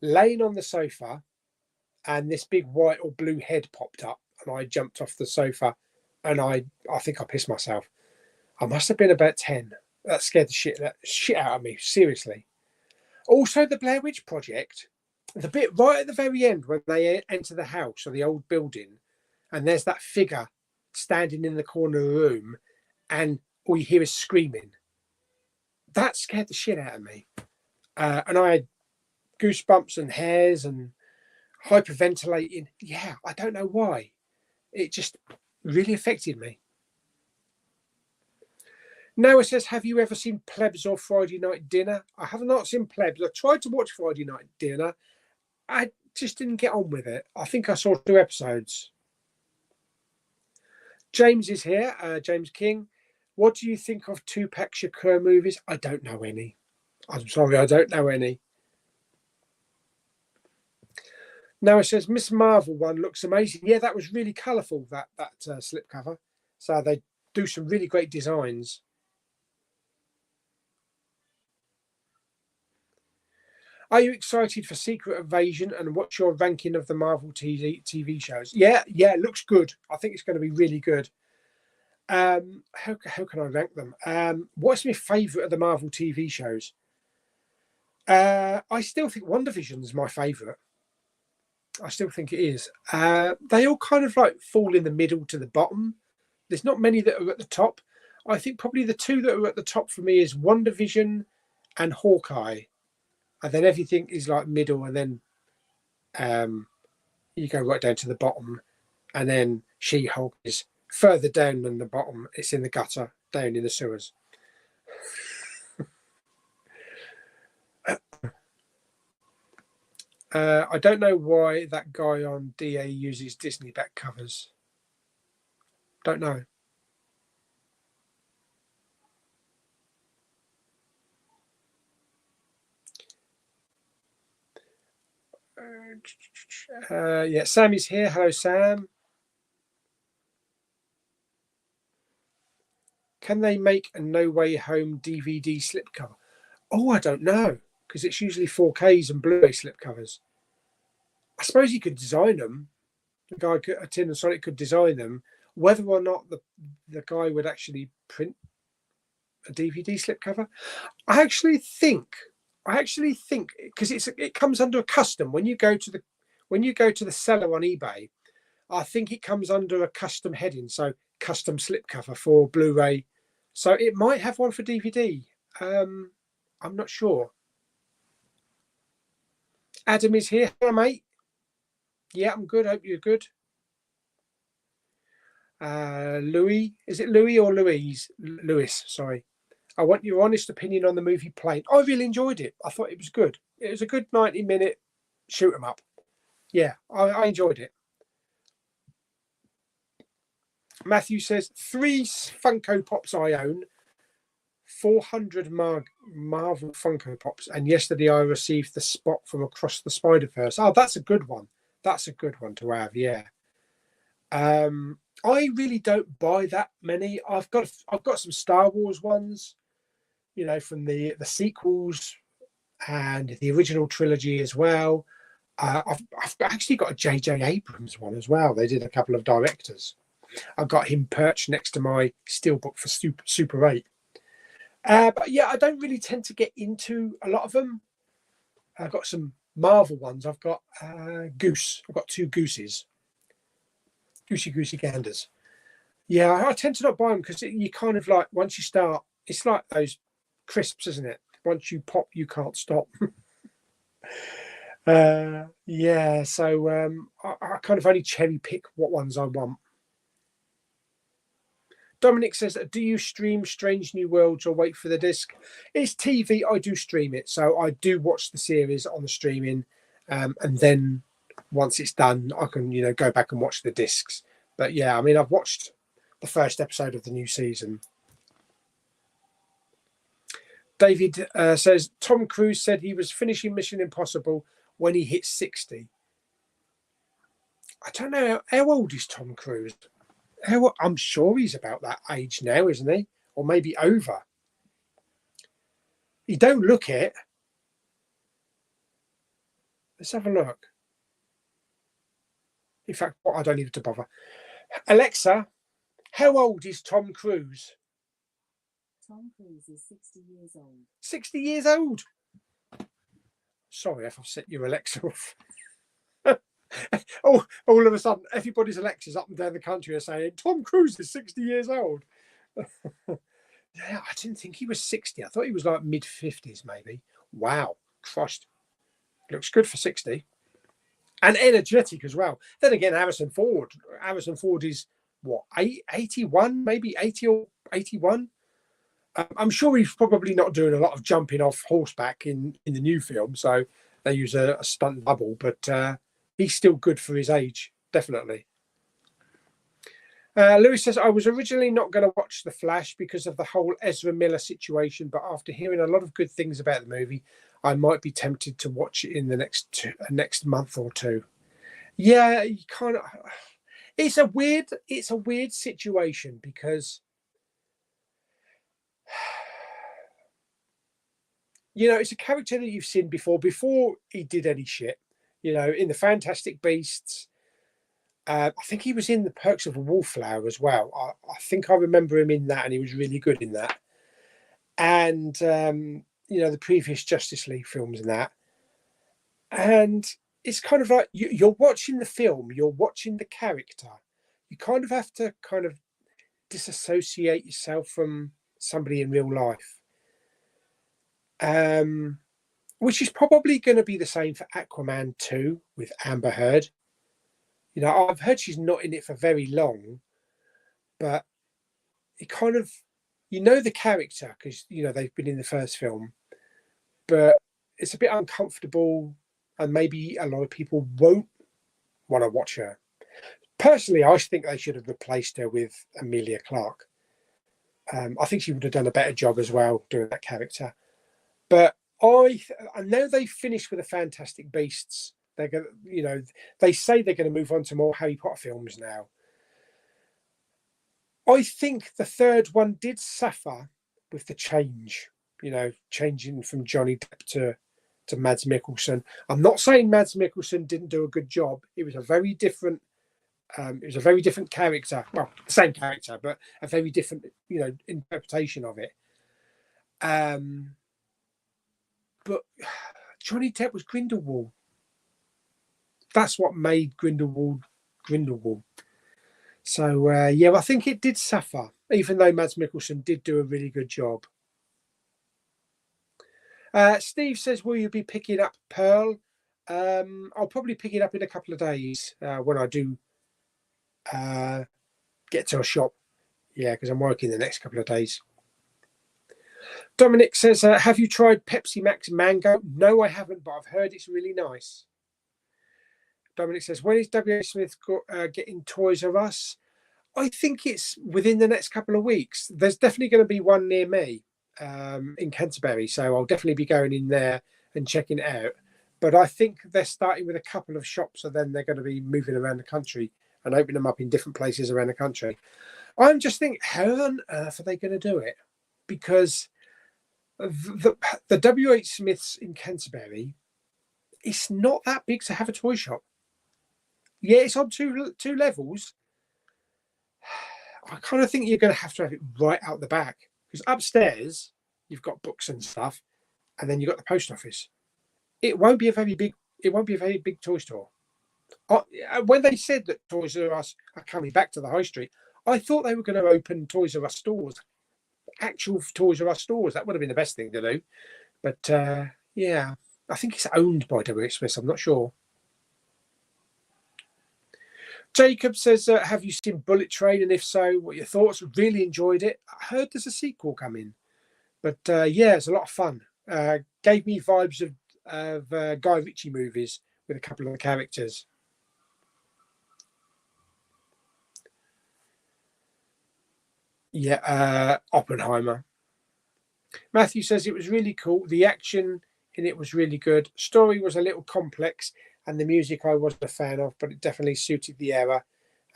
laying on the sofa, and this big white or blue head popped up, and I jumped off the sofa, and I think I pissed myself. I must have been about 10. That scared the shit out of me, seriously. Also, the Blair Witch Project, the bit right at the very end when they enter the house or the old building, and there's that figure standing in the corner of the room, and all you hear is screaming. That scared the shit out of me. And I had goosebumps and hairs and hyperventilating. Yeah, I don't know why. It just really affected me. Noah says, have you ever seen Plebs or Friday Night Dinner? I have not seen Plebs. I tried to watch Friday Night Dinner. I just didn't get on with it. I think I saw 2 episodes. James is here, James King. What do you think of Tupac Shakur movies? I don't know any. I'm sorry, I don't know any. Noah says, Miss Marvel one looks amazing. Yeah, that was really colourful, that slipcover. So they do some really great designs. Are you excited for Secret Invasion, and what's your ranking of the Marvel TV shows? Yeah, it looks good. I think it's going to be really good. How can I rank them? What's my favourite of the Marvel TV shows? I still think WandaVision is my favourite. I still think it is. They all kind of like fall in the middle to the bottom. There's not many that are at the top. I think probably the 2 that are at the top for me is WandaVision and Hawkeye. And then everything is like middle, and then you go right down to the bottom. And then She-Hulk is further down than the bottom. It's in the gutter, down in the sewers. I don't know why that guy on DA uses Disney back covers. Don't know. Yeah, Sammy's here. Hello, Sam. Can they make a No Way Home DVD slipcover? Oh, I don't know, because it's usually 4Ks and Blu-ray slipcovers. I suppose you could design them. The guy, Panasonic, could design them. Whether or not the guy would actually print a DVD slipcover, I actually think because it comes under a custom when you go to the seller on eBay. I think it comes under a custom heading, so custom slipcover for Blu-ray So it might have one for DVD. I'm not sure. Adam is here. Hello, mate. Yeah, I'm good. Hope you're good. Louis, is it Louis or Louise? Lewis, sorry. I want your honest opinion on the movie Plane. I really enjoyed it. I thought it was good. It was a good 90-minute shoot 'em up. Yeah, I enjoyed it. Matthew says 3 Funko Pops I own, 400 Marvel Funko Pops, and yesterday I received the Spot from Across the Spider-Verse. Oh, that's a good one. That's a good one to have. Yeah. I really don't buy that many. I've got some Star Wars ones, you know, from the sequels and the original trilogy as well. I've actually got a J.J. Abrams one as well. They did a couple of directors. I've got him perched next to my steelbook for Super 8. But yeah, I don't really tend to get into a lot of them. I've got some Marvel ones. I've got Goose. I've got 2 Gooses. Goosey ganders. Yeah, I tend to not buy them because you kind of like, once you start, it's like those crisps, isn't it? Once you pop, you can't stop. Yeah, so I kind of only cherry pick what ones I want. Dominic says, do you stream Strange New Worlds or wait for the disc? It's TV. I do stream it. So I do watch the series on the streaming. And then once it's done, I can, you know, go back and watch the discs. But yeah, I mean, I've watched the first episode of the new season. David says, Tom Cruise said he was finishing Mission Impossible when he hit 60. I don't know. How old is Tom Cruise? I'm sure he's about that age now, isn't he? Or maybe over. He don't look it. Let's have a look. In fact, I don't need to bother. Alexa, how old is Tom Cruise? Tom Cruise is 60 years old. 60 years old? Sorry if I've set your Alexa off. Oh, all of a sudden, everybody's Alexas up and down the country are saying, Tom Cruise is 60 years old. Yeah, I didn't think he was 60. I thought he was like mid-50s, maybe. Wow, crushed. Looks good for 60. And energetic as well. Then again, Harrison Ford. Harrison Ford is, what, 81, maybe 80 or 81? I'm sure he's probably not doing a lot of jumping off horseback in the new film, so they use a stunt double, but he's still good for his age, definitely. Lewis says, I was originally not going to watch The Flash because of the whole Ezra Miller situation, but after hearing a lot of good things about the movie, I might be tempted to watch it in the next month or two. Yeah, you kind of. It's a weird situation because, you know, it's a character that you've seen before he did any shit. You know, in the Fantastic Beasts. I think he was in The Perks of a Wallflower as well. I think I remember him in that, and he was really good in that. And you know, the previous Justice League films and that. And it's kind of like you're watching the film, you're watching the character. You kind of have to kind of disassociate yourself from somebody in real life. Which is probably going to be the same for Aquaman 2 with Amber Heard. You know, I've heard she's not in it for very long, but it kind of, you know, the character because, you know, they've been in the first film, but it's a bit uncomfortable and maybe a lot of people won't want to watch her. Personally, I think they should have replaced her with Emilia Clarke. I think she would have done a better job as well doing that character. But I know they finished with the Fantastic Beasts. They're going to, you know, they say they're going to move on to more Harry Potter films now. I think the third one did suffer with the change, you know, changing from Johnny Depp to Mads Mikkelsen. I'm not saying Mads Mikkelsen didn't do a good job. It was a very different character. Well, the same character, but a very different, you know, interpretation of it. But Johnny Depp was Grindelwald. That's what made Grindelwald. So, yeah, I think it did suffer. even though Mads Mikkelsen did do a really good job. Steve says, will you be picking up Pearl? I'll probably pick it up in a couple of days when I do get to a shop. Yeah, because I'm working the next couple of days. Dominic says, have you tried Pepsi Max Mango? No, I haven't, but I've heard it's really nice. Dominic says, when is W.H. Smith getting Toys R Us? I think it's within the next couple of weeks. There's definitely going to be one near me in Canterbury, so I'll definitely be going in there and checking it out. But I think they're starting with a couple of shops, and then they're going to be moving around the country and opening them up in different places around the country. I'm just thinking, how on earth are they going to do it? Because the W.H. Smiths in Canterbury, it's not that big to have a toy shop. Yeah, it's on two levels. I kind of think you're going to have it right out the back, because upstairs you've got books and stuff, and then you've got the post office. It won't be a very big toy store. When they said that Toys R Us are coming back to the high street, I thought they were going to open Toys R Us stores, actual Toys R Us stores. That would have been the best thing to do. But yeah, I think it's owned by W.H. Smith. I'm not sure. Jacob says, have you seen Bullet Train? And if so, what are your thoughts? Really enjoyed it. I heard there's a sequel coming. But yeah, it's a lot of fun. Gave me vibes of Guy Ritchie movies with a couple of the characters. Yeah, Oppenheimer. Matthew says it was really cool. The action in it was really good. Story was a little complex, and the music I wasn't a fan of, but it definitely suited the era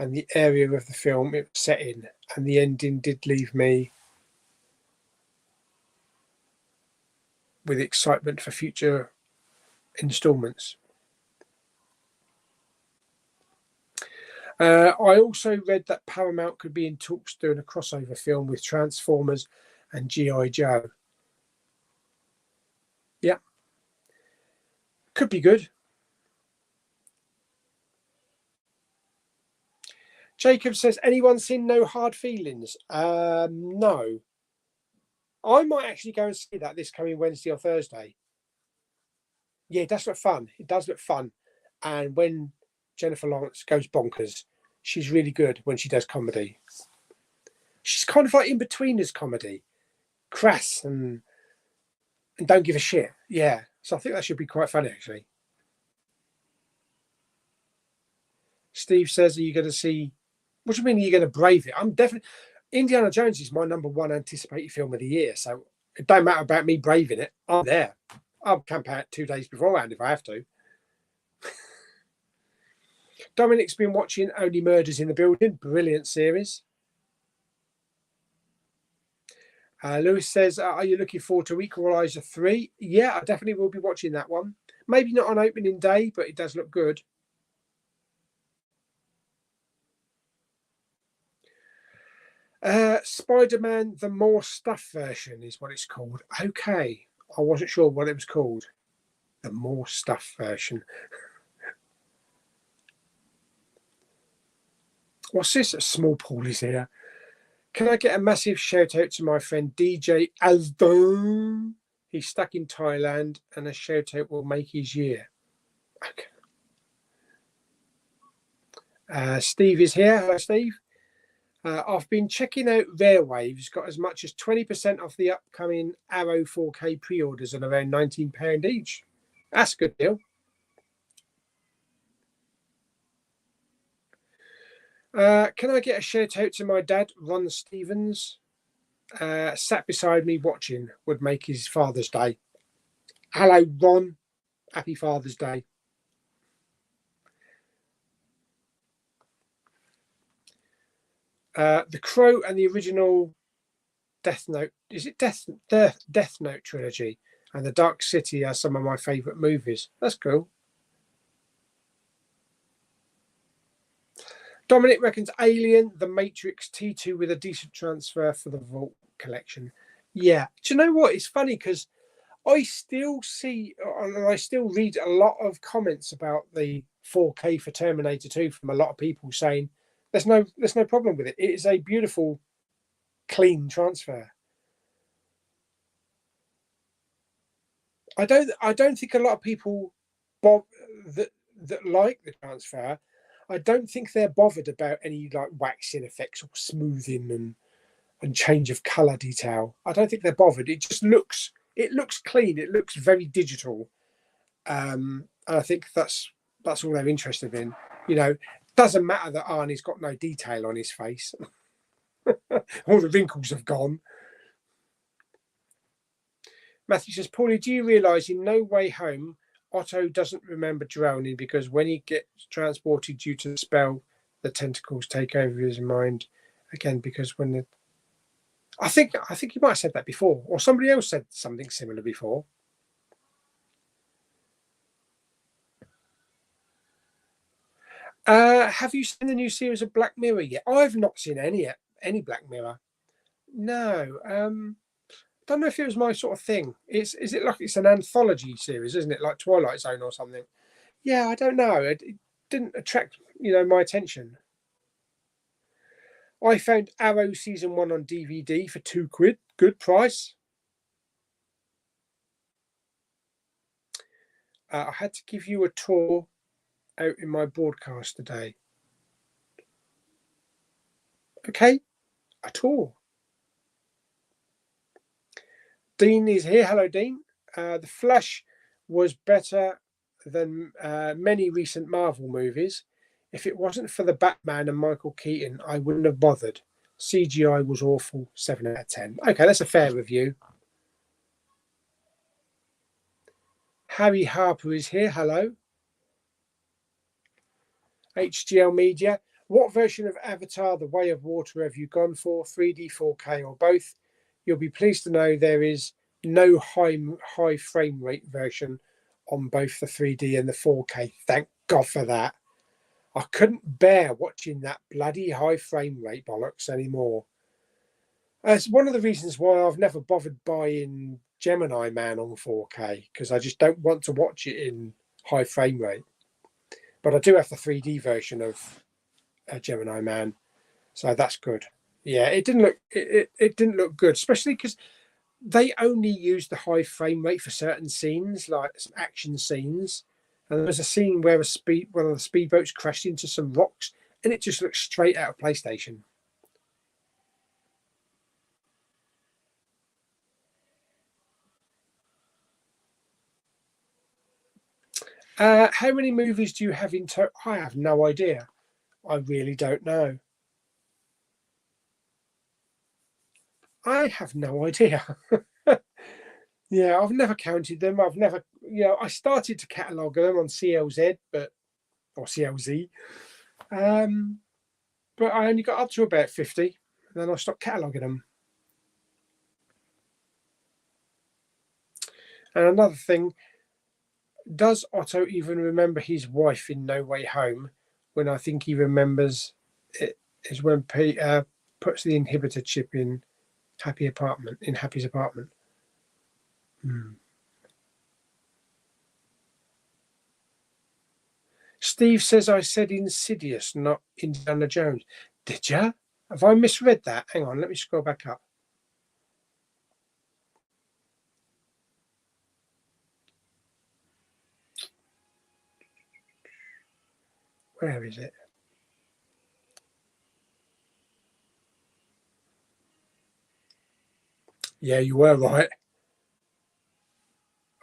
and the area of the film it was set in. And the ending did leave me with excitement for future installments. I also read that Paramount could be in talks doing a crossover film with Transformers and G.I. Joe. Yeah. Could be good. Jacob says, anyone seen No Hard Feelings? No. I might actually go and see that this coming Wednesday or Thursday. Yeah, it does look fun. It does look fun. And when Jennifer Lawrence goes bonkers, she's really good when she does comedy. She's kind of like in between his comedy, crass and don't give a shit. Yeah, so I think that should be quite funny, actually. Steve says, are you going to see... What do you mean, are you going to brave it? I'm definitely... Indiana Jones is my #1 anticipated film of the year, so it don't matter about me braving it. I'm there. I'll camp out 2 days beforehand if I have to. Dominic's been watching Only Murders in the Building. Brilliant series. Lewis says, are you looking forward to Equalizer 3? Yeah, I definitely will be watching that one. Maybe not on opening day, but it does look good. Spider-Man, the More Stuff version is what it's called. Okay. I wasn't sure what it was called. The More Stuff version. What's this? A small Pauly's here. Can I get a massive shout out to my friend DJ Asdon? He's stuck in Thailand, and a shout out will make his year. Okay. Steve is here. Hello, Steve. I've been checking out Rarewaves. Got as much as 20% off the upcoming Arrow 4K pre-orders and around £19 each. That's a good deal. Can I get a shout out to my dad, Ron Stevens? Sat beside me watching, would make his Father's Day. Hello, Ron. Happy Father's Day. The Crow and the original Death Note. Is it Death Note trilogy? And The Dark City are some of my favourite movies. That's cool. Dominic reckons Alien, The Matrix, T2 with a decent transfer for the Vault collection. Yeah. Do you know what? It's funny because I still see and I still read a lot of comments about the 4K for Terminator 2 from a lot of people saying there's no problem with it. It is a beautiful clean transfer. I don't think a lot of people that like the transfer, I don't think they're bothered about any like waxing effects or smoothing and change of color detail. I don't think they're bothered. It just looks clean. It looks very digital. And I think that's all they're interested in. You know, doesn't matter that Arnie's got no detail on his face. All the wrinkles have gone. Matthew says, Paulie, do you realise in No Way Home, Otto doesn't remember drowning because when he gets transported due to the spell, the tentacles take over his mind again? Because when the I think you might have said that before, or somebody else said something similar before. Have you seen the new series of Black Mirror yet? I've not seen any Black Mirror. No. Don't know if it was my sort of thing. Is it like it's an anthology series, isn't it? Like Twilight Zone or something? Yeah, I don't know. It didn't attract my attention. I found Arrow season 1 on DVD for £2. Good price. I had to give you a tour out in my broadcast today. Okay, a tour. Dean is here. Hello, Dean. The Flash was better than many recent Marvel movies. If it wasn't for the Batman and Michael Keaton, I wouldn't have bothered. CGI was awful. 7 out of 10. Okay, that's a fair review. Harry Harper is here. Hello. HGL Media. What version of Avatar: The Way of Water have you gone for? 3D, 4K, or both? You'll be pleased to know there is no high frame rate version on both the 3D and the 4K. Thank God for that. I couldn't bear watching that bloody high frame rate bollocks anymore. It's one of the reasons why I've never bothered buying Gemini Man on 4K, because I just don't want to watch it in high frame rate. But I do have the 3D version of Gemini Man, so that's good. Yeah, it didn't look good, especially because they only used the high frame rate for certain scenes, like some action scenes. And there was a scene where one of the speedboats crashed into some rocks, and it just looked straight out of PlayStation. How many movies do you have in total? I have no idea. I really don't know. I have no idea. Yeah, I've never counted them. I've never, I started to catalogue them on CLZ, or CLZ, but I only got up to about 50, and then I stopped cataloguing them. And another thing, does Otto even remember his wife in No Way Home? When I think he remembers it is when Peter puts the inhibitor chip in Happy's apartment. Steve says I said Insidious, not Indiana Jones. Did ya? Have I misread that? Hang on, let me scroll back up. Where is it? Yeah, you were right.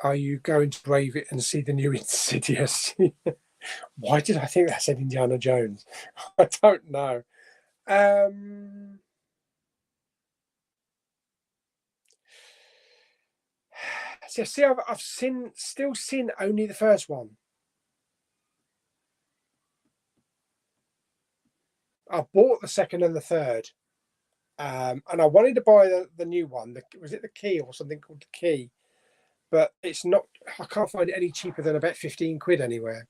Are you going to brave it and see the new Insidious? Why did I think that said Indiana Jones? I don't know. See, I've still seen only the first one. I bought the second and the third, and I wanted to buy the new one. Was it the Key or something called the Key? But it's not. I can't find it any cheaper than about £15 anywhere.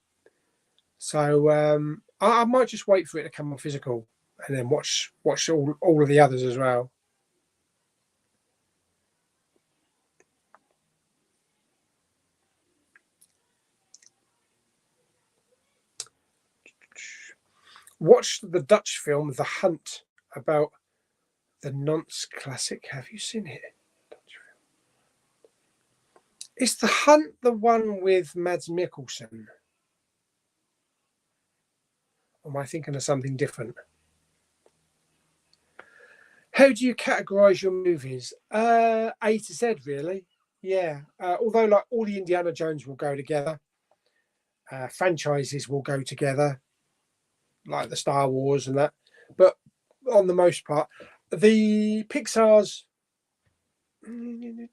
So I might just wait for it to come on physical and then watch all of the others as well. Watched the Dutch film The Hunt about The Nonce Classic. Have you seen it? Is The Hunt the one with Mads Mikkelsen? Or am I thinking of something different? How do you categorize your movies? A to Z, really. Yeah. Although, like, all the Indiana Jones will go together. Franchises will go together, like the Star Wars and that. But on the most part, the Pixar's. Where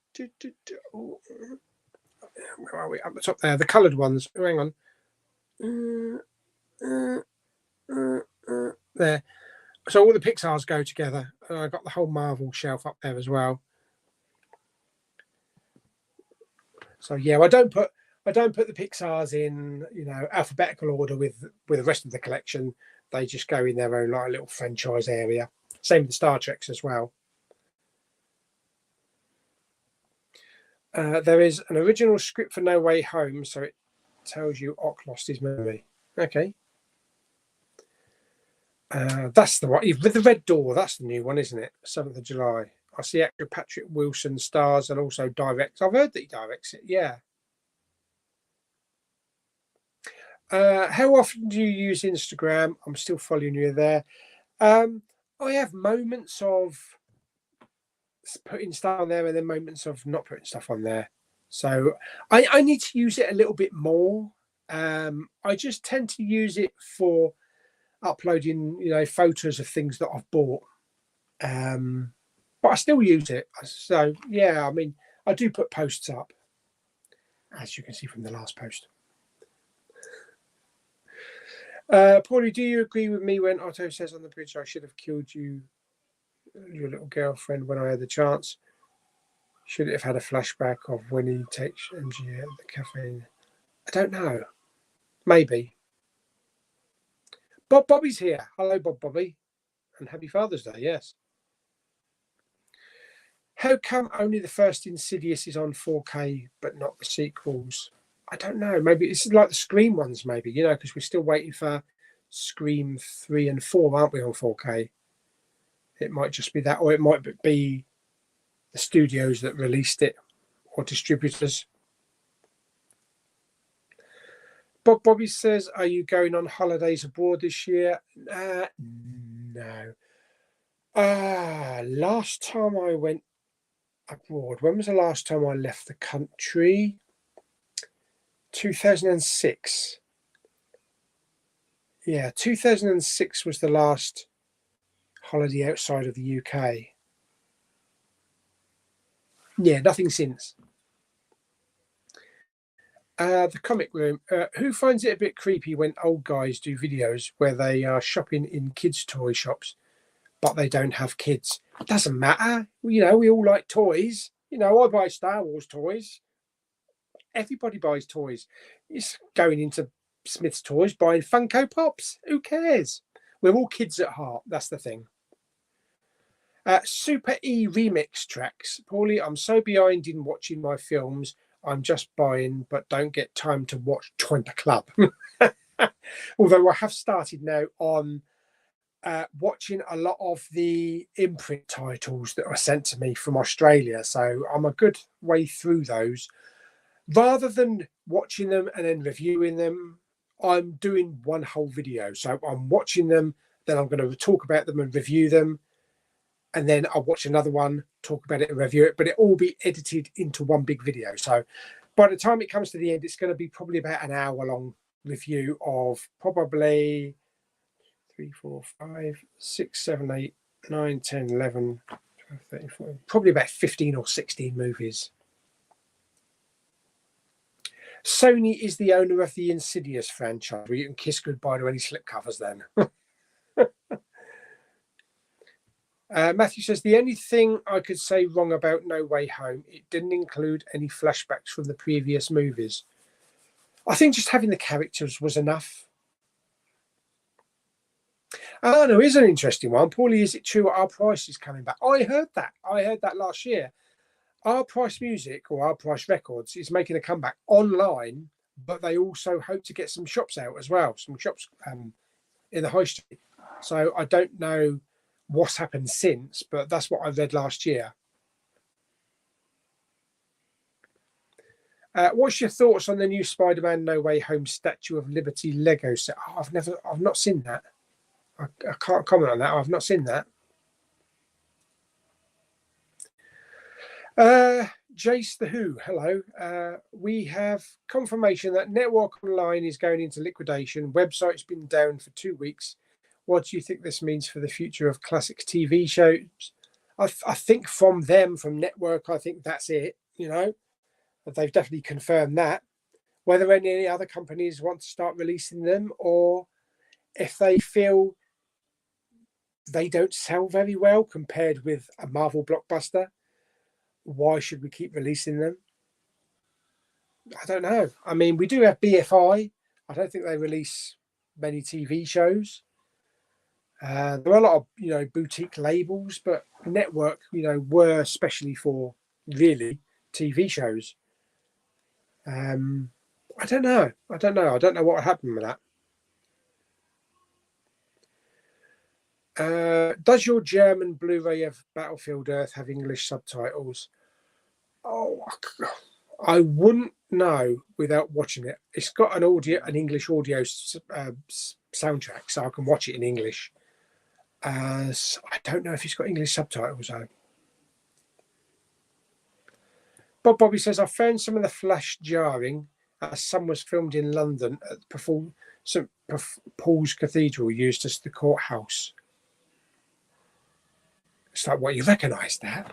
are we? Up the top there. The coloured ones. Hang on. There. So all the Pixar's go together. I got the whole Marvel shelf up there as well. So yeah, I don't put the Pixar's in, you know, alphabetical order with the rest of the collection. They just go in their own like little franchise area. Same with the Star Treks as well. There is an original script for No Way Home, so it tells you Ock lost his memory. Okay. That's the one with the red door. That's the new one, isn't it? 7th of July. I see actor Patrick Wilson stars and also directs. I've heard that he directs it. Yeah. How often do you use Instagram? I'm still following you there. I have moments of putting stuff on there and then moments of not putting stuff on there. So I need to use it a little bit more. I just tend to use it for uploading, you know, photos of things that I've bought. But I still use it. So yeah, I mean, I do put posts up, as you can see from the last post. Pauly, do you agree with me when Otto says on the bridge, I should have killed you, your little girlfriend, when I had the chance? Should it have had a flashback of when he takes MG at the cafe? I don't know. Maybe. Bob Bobby's here. Hello, Bob Bobby. And happy Father's Day, yes. How come only the first Insidious is on 4K but not the sequels? I don't know. Maybe it's like the Scream ones, maybe, you know, because we're still waiting for Scream 3 and 4, aren't we, on 4K? It might just be that, or it might be the studios that released it or distributors. Bob Bobby says, are you going on holidays abroad this year? No. Last time I went abroad, when was the last time I left the country? 2006. Yeah, 2006 was the last holiday outside of the UK. Yeah, nothing since. The comic room. Who finds it a bit creepy when old guys do videos where they are shopping in kids' toy shops, but they don't have kids? It doesn't matter. You know, we all like toys. You know, I buy Star Wars toys. Everybody buys toys. It's going into Smith's Toys, buying Funko Pops. Who cares? We're all kids at heart. That's the thing. Super E remix tracks. Pauly, I'm so behind in watching my films. I'm just buying, but don't get time to watch Join the Club. Although I have started now on watching a lot of the imprint titles that are sent to me from Australia. So I'm a good way through those. Rather than watching them and then reviewing them, I'm doing one whole video. So I'm watching them, then I'm going to talk about them and review them. And then I'll watch another one, talk about it and review it, but it all be edited into one big video. So by the time it comes to the end, it's going to be probably about an hour-long review of probably 3, 4, 5, 6, 7, 8, 9, 10, 11, 12, 13, 14, probably about 15 or 16 movies. Sony is the owner of the Insidious franchise. Well, you can kiss goodbye to any slipcovers then. Matthew says, the only thing I could say wrong about No Way Home, it didn't include any flashbacks from the previous movies. I think just having the characters was enough. Oh, no, here's an interesting one. Paulie, is it true our price is coming back? I heard that. I heard that last year. Our Price Music or Our Price Records is making a comeback online, but they also hope to get some shops out as well, some shops in the high street. So I don't know what's happened since, but that's what I read last year. What's your thoughts on the new Spider-Man No Way Home Statue of Liberty Lego set? Oh, I've not seen that. I can't comment on that. I've not seen that. Jace the Who, hello. We have confirmation that Network Online is going into liquidation. Website's been down for 2 weeks. What do you think this means for the future of classic TV shows? I think from Network, I think that's it, you know. They've definitely confirmed that. Whether any other companies want to start releasing them, or if they feel they don't sell very well compared with a Marvel blockbuster, why should we keep releasing them? I don't know. I mean, we do have BFI. I don't think they release many TV shows. There are a lot of, you know, boutique labels, but Network, you know, were especially for really TV shows. I don't know. I don't know what happened with that. Does your German Blu-ray of Battlefield Earth have English subtitles? Oh, I wouldn't know without watching it. It's got an English audio soundtrack, so I can watch it in English. I don't know if it's got English subtitles though. Bobby says, I found some of the flash jarring as some was filmed in London at St Paul's Cathedral, used as the courthouse. It's like, what, you recognise that?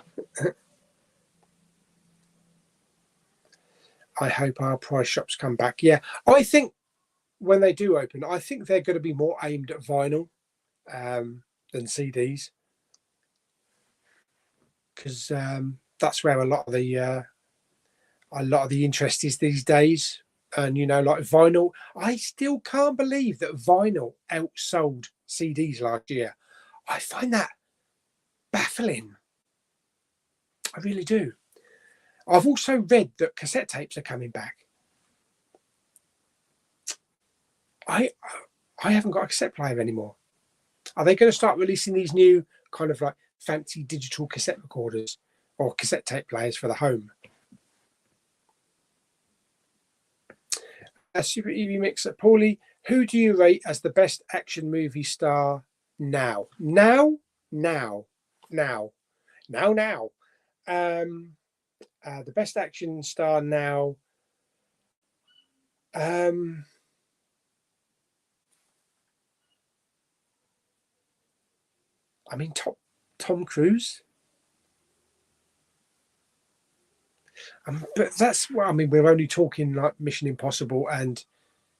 I hope our price shops come back. Yeah, I think when they do open, I think they're going to be more aimed at vinyl than CDs, because that's where a lot of the interest is these days. And, you know, like vinyl, I still can't believe that vinyl outsold CDs last year. I find that baffling. I really do. I've also read that cassette tapes are coming back. I haven't got a cassette player anymore. Are they going to start releasing these new kind of like fancy digital cassette recorders or cassette tape players for the home? A Super EV Mixer. Pauly, who do you rate as the best action movie star now? The best action star now. I mean, Tom Cruise. But that's what I mean. We're only talking like Mission Impossible and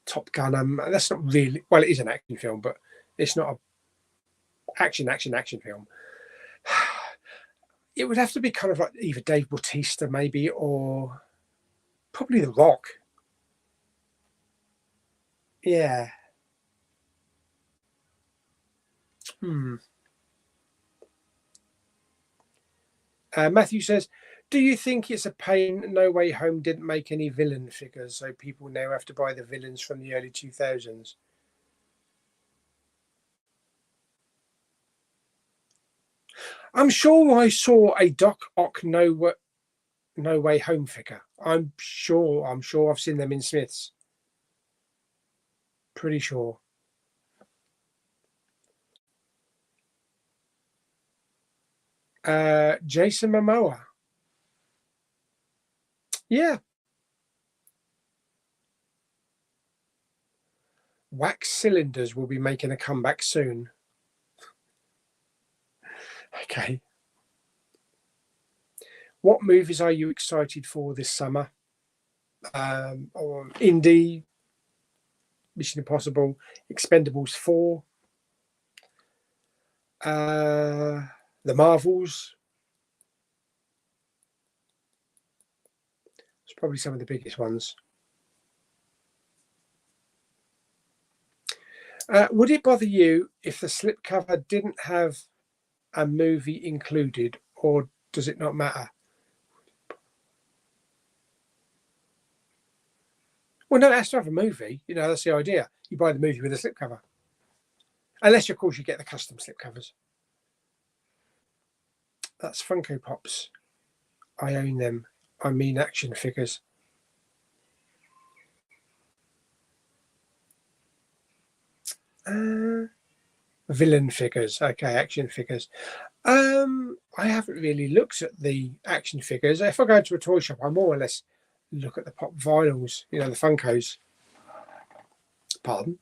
Top Gun. That's not really, well, it is an action film, but it's not a action film. It would have to be kind of like either Dave Bautista maybe, or probably The Rock. Yeah. Matthew says, do you think it's a pain No Way Home didn't make any villain figures, so people now have to buy the villains from the early 2000s? I'm sure I saw a Doc Ock No Way Home figure. I'm sure I've seen them in Smith's. Pretty sure. Jason Momoa. Yeah. Wax Cylinders will be making a comeback soon. Okay. What movies are you excited for this summer? Or Indie, Mission Impossible, Expendables 4, The Marvels. It's probably some of the biggest ones. Would it bother you if the slipcover didn't have a movie included, or does it not matter? Well, no, it has to have a movie. You know, that's the idea. You buy the movie with a slipcover. Unless, of course, you get the custom slipcovers. That's Funko Pops. I own them. I mean action figures. Villain figures. Okay, action figures. I haven't really looked at the action figures. If I go into a toy shop, I more or less look at the pop vinyls, you know, the Funkos. Pardon.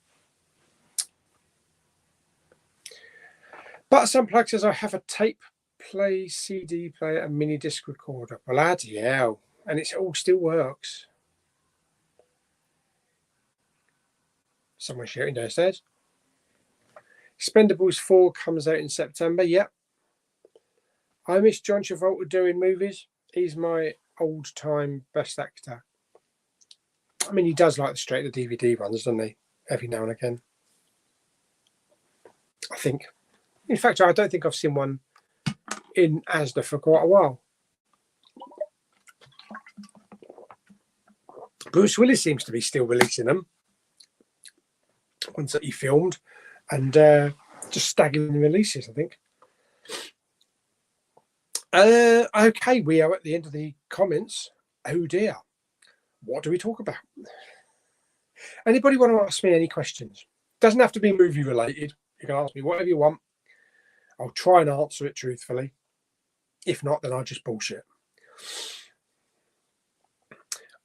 But some plug says I have a tape play, CD player, and mini disc recorder. Bloody hell. And it all still works. Someone shouting downstairs. Expendables 4 comes out in September. Yep. I miss John Travolta doing movies. He's my old-time best actor. I mean, he does like the straight-to-DVD ones, doesn't he? Every now and again. I think. In fact, I don't think I've seen one in Asda for quite a while. Bruce Willis seems to be still releasing them. Ones that he filmed. And just staggering releases, I think. Okay, we are at the end of the comments. Oh dear. What do we talk about? Anybody want to ask me any questions? Doesn't have to be movie related. You can ask me whatever you want. I'll try and answer it truthfully. If not, then I'll just bullshit.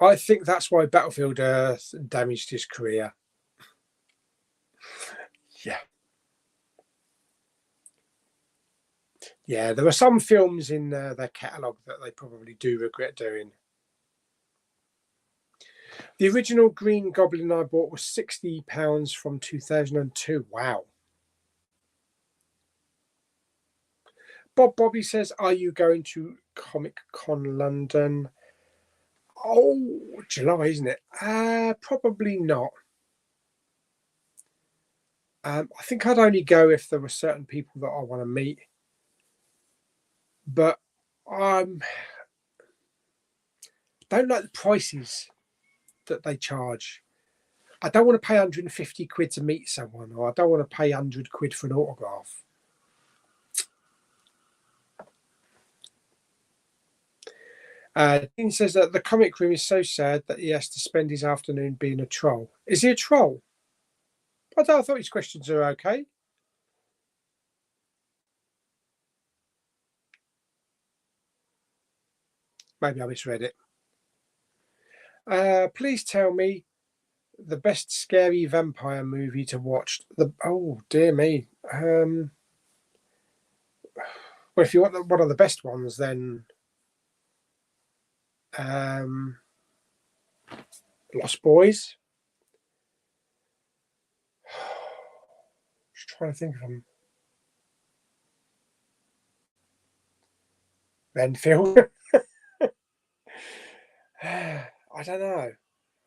I think that's why Battlefield Earth damaged his career. Yeah. Yeah, there are some films in their catalogue that they probably do regret doing. The original Green Goblin I bought was £60 from 2002. Wow. Bobby says, are you going to Comic Con London? Oh, July, isn't it? Probably not. I think I'd only go if there were certain people that I want to meet. But I don't like the prices that they charge. I don't want to pay 150 quid to meet someone, or I don't want to pay 100 quid for an autograph. Dean says that the comic room is so sad that he has to spend his afternoon being a troll. Is he a troll? I thought his questions are okay. Maybe I misread it. Please tell me the best scary vampire movie to watch. Oh, dear me. Well, if you want one of the best ones, then Lost Boys. Just trying to think of them. Renfield. I don't know.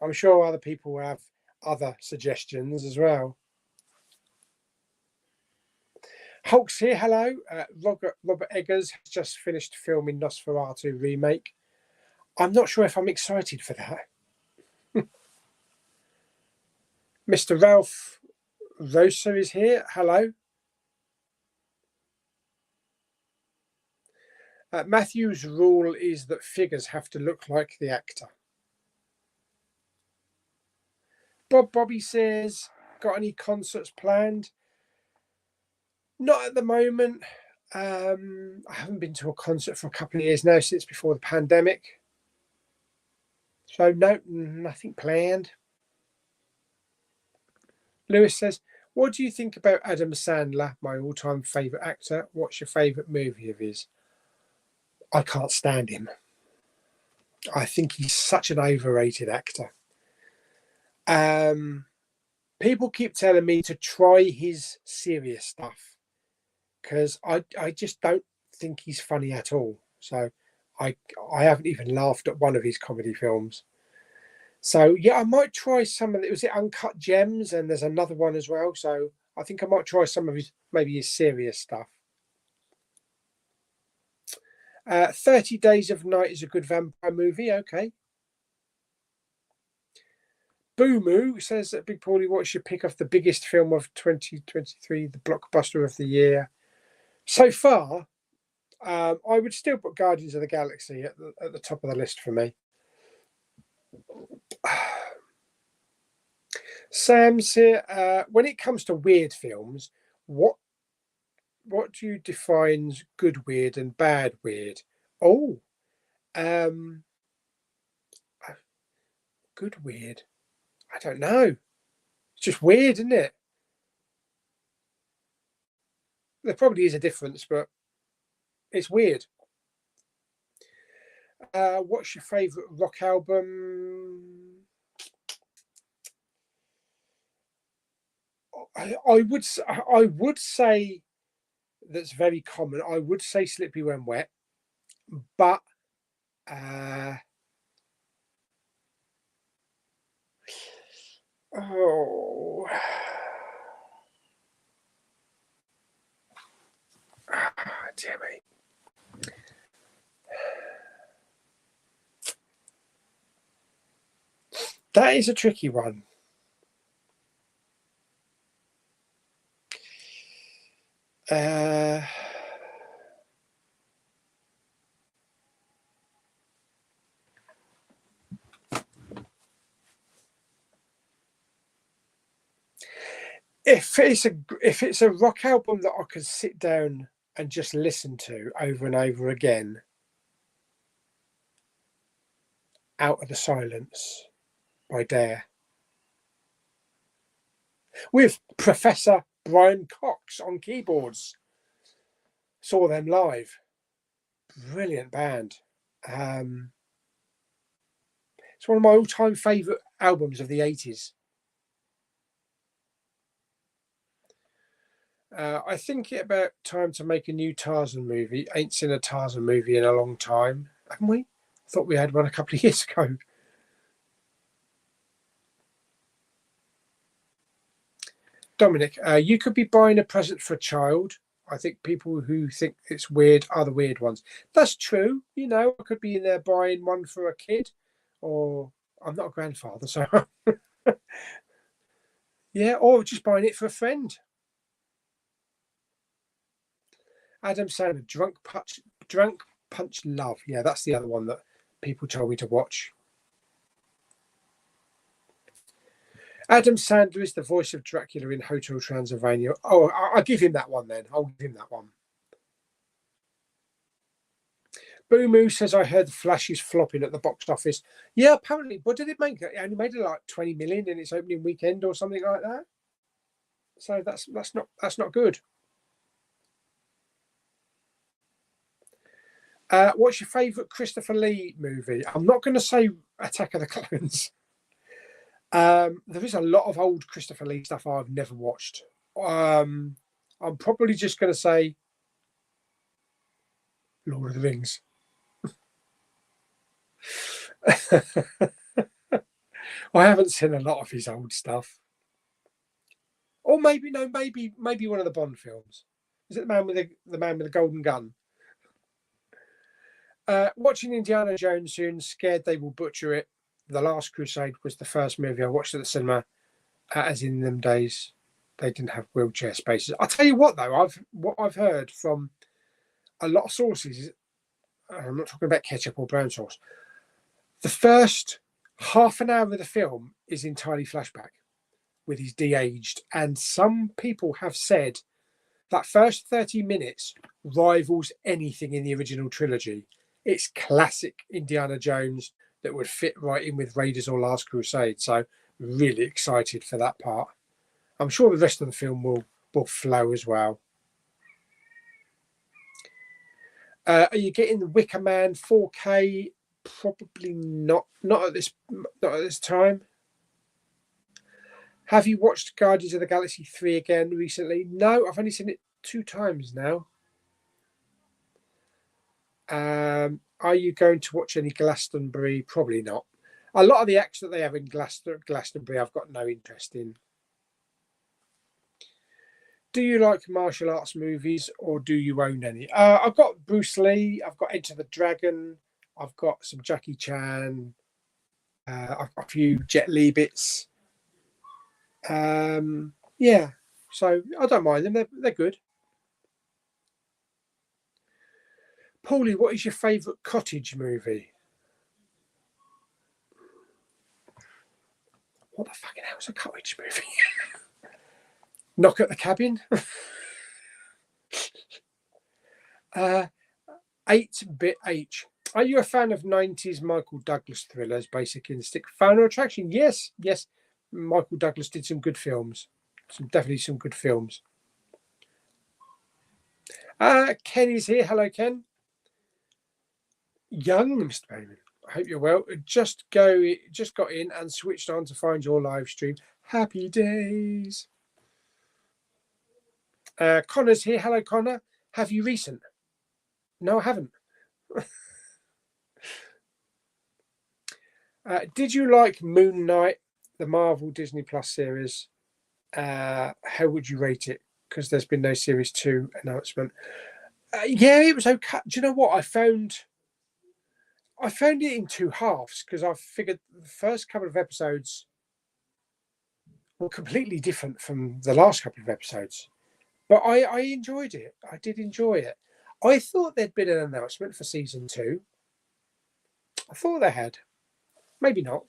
I'm sure other people have other suggestions as well. Hulk's here. Hello. Robert Eggers has just finished filming Nosferatu remake. I'm not sure if I'm excited for that. Mr. Ralph Rosa is here. Hello. Matthew's rule is that figures have to look like the actor. Bobby says, got any concerts planned? Not at the moment. I haven't been to a concert for a couple of years now, since before the pandemic. So no, nothing planned. Lewis says, what do you think about Adam Sandler, my all-time favourite actor? What's your favourite movie of his? I can't stand him. I think he's such an overrated actor. People keep telling me to try his serious stuff because I just don't think he's funny at all. So I haven't even laughed at one of his comedy films. So yeah, I might try some of it. Was it Uncut Gems? And there's another one as well. So I think I might try some of his, maybe his serious stuff. 30 Days of Night is a good vampire movie. Okay. Boomoo says that Big Pauly, what's your pick of the biggest film of 2023, the blockbuster of the year? So far, I would still put Guardians of the Galaxy at the top of the list for me. Sam's here. When it comes to weird films, what do you define good weird and bad weird? Oh, good weird. I don't know. It's just weird, isn't it? There probably is a difference, but it's weird. What's your favourite rock album? I would say that's very common. I would say Slippery When Wet, but oh, dear me. That is a tricky one. If it's a rock album that I could sit down and just listen to over and over again, Out of the Silence by Dare, with Professor Brian Cox on keyboards. Saw them live. Brilliant band. It's one of my all-time favourite albums of the 80s. I think it's about time to make a new Tarzan movie. Ain't seen a Tarzan movie in a long time, haven't we? Thought we had one a couple of years ago. Dominic, you could be buying a present for a child. I think people who think it's weird are the weird ones. That's true. You know, I could be in there buying one for a kid, or I'm not a grandfather, so yeah, or just buying it for a friend. Adam Sandler, Drunk Punch Love. Yeah, that's the other one that people told me to watch. Adam Sandler is the voice of Dracula in Hotel Transylvania. Oh, I'll give him that one then. I'll give him that one. Boo Moo says, I heard The Flash is flopping at the box office. Yeah, apparently. What did it make? It only made it like 20 million in its opening weekend or something like that. So that's not good. What's your favourite Christopher Lee movie? I'm not going to say Attack of the Clones. There is a lot of old Christopher Lee stuff I've never watched. I'm probably just going to say Lord of the Rings. I haven't seen a lot of his old stuff. Or maybe one of the Bond films. Is it the man with the golden gun? Watching Indiana Jones soon, scared they will butcher it. The Last Crusade was the first movie I watched at the cinema, as in them days they didn't have wheelchair spaces. I'll tell you what though, what I've heard from a lot of sources, I'm not talking about ketchup or brown sauce, the first half an hour of the film is entirely flashback with his de-aged, and some people have said that first 30 minutes rivals anything in the original trilogy. It's classic Indiana Jones that would fit right in with Raiders or Last Crusade. So really excited for that part. I'm sure the rest of the film will flow as well. Are you getting the Wicker Man 4K? Probably not. Not at this time. Have you watched Guardians of the Galaxy 3 again recently? No, I've only seen it 2 times now. Are you going to watch any Glastonbury? Probably not. A lot of the acts that they have in Glastonbury, I've got no interest in. Do you like martial arts movies, or do you own any? I've got Bruce Lee. I've got Enter the Dragon. I've got some Jackie Chan. I've got a few Jet Li bits. Yeah, so I don't mind them. They're good. Pauly, what is your favourite cottage movie? What the fucking hell is a cottage movie? Knock at the Cabin. 8-bit H. Are you a fan of 90s Michael Douglas thrillers, Basic Instinct, Final Attraction? Yes, yes. Michael Douglas did some good films. Definitely some good films. Ken is here. Hello, Ken. Young, Mr. Bayman. I hope you're well. Just got in and switched on to find your live stream. Happy days. Connor's here. Hello, Connor. Have you recent? No, I haven't. Did you like Moon Knight, the Marvel Disney Plus series? How would you rate it? Because there's been no series 2 announcement. Yeah, it was okay. Do you know what? I found it in 2 halves because I figured the first couple of episodes were completely different from the last couple of episodes. But I enjoyed it. I did enjoy it. I thought there'd been an announcement for season 2. I thought they had. Maybe not.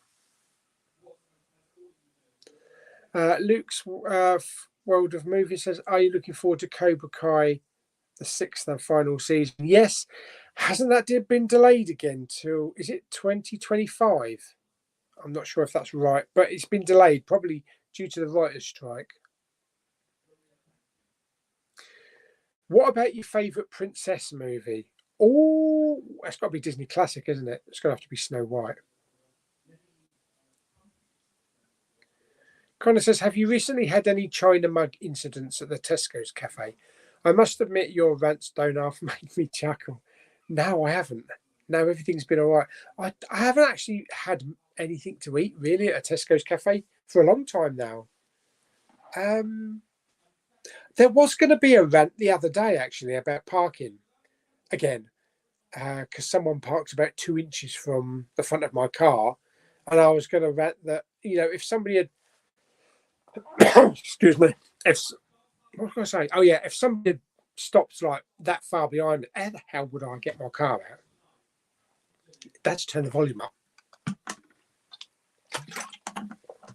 Luke's World of Movies says, are you looking forward to Cobra Kai, the 6th and final season? Yes. Hasn't that been delayed again till, is it 2025? I'm not sure if that's right, but it's been delayed, probably due to the writer's strike. What about your favourite princess movie? Oh, it's got to be Disney Classic, isn't it? It's going to have to be Snow White. Connor says, have you recently had any China mug incidents at the Tesco's cafe? I must admit your rants don't half make me chuckle. No, I haven't. No, everything's been all right. I haven't actually had anything to eat, really, at a Tesco's cafe for a long time now. There was going to be a rant the other day, actually, about parking. Again, because someone parked about 2 inches from the front of my car. And I was going to rant that, if somebody had excuse me. What was I saying? Oh yeah, if somebody stops like that far behind me, how the hell would I get my car out? Dad's turn the volume up.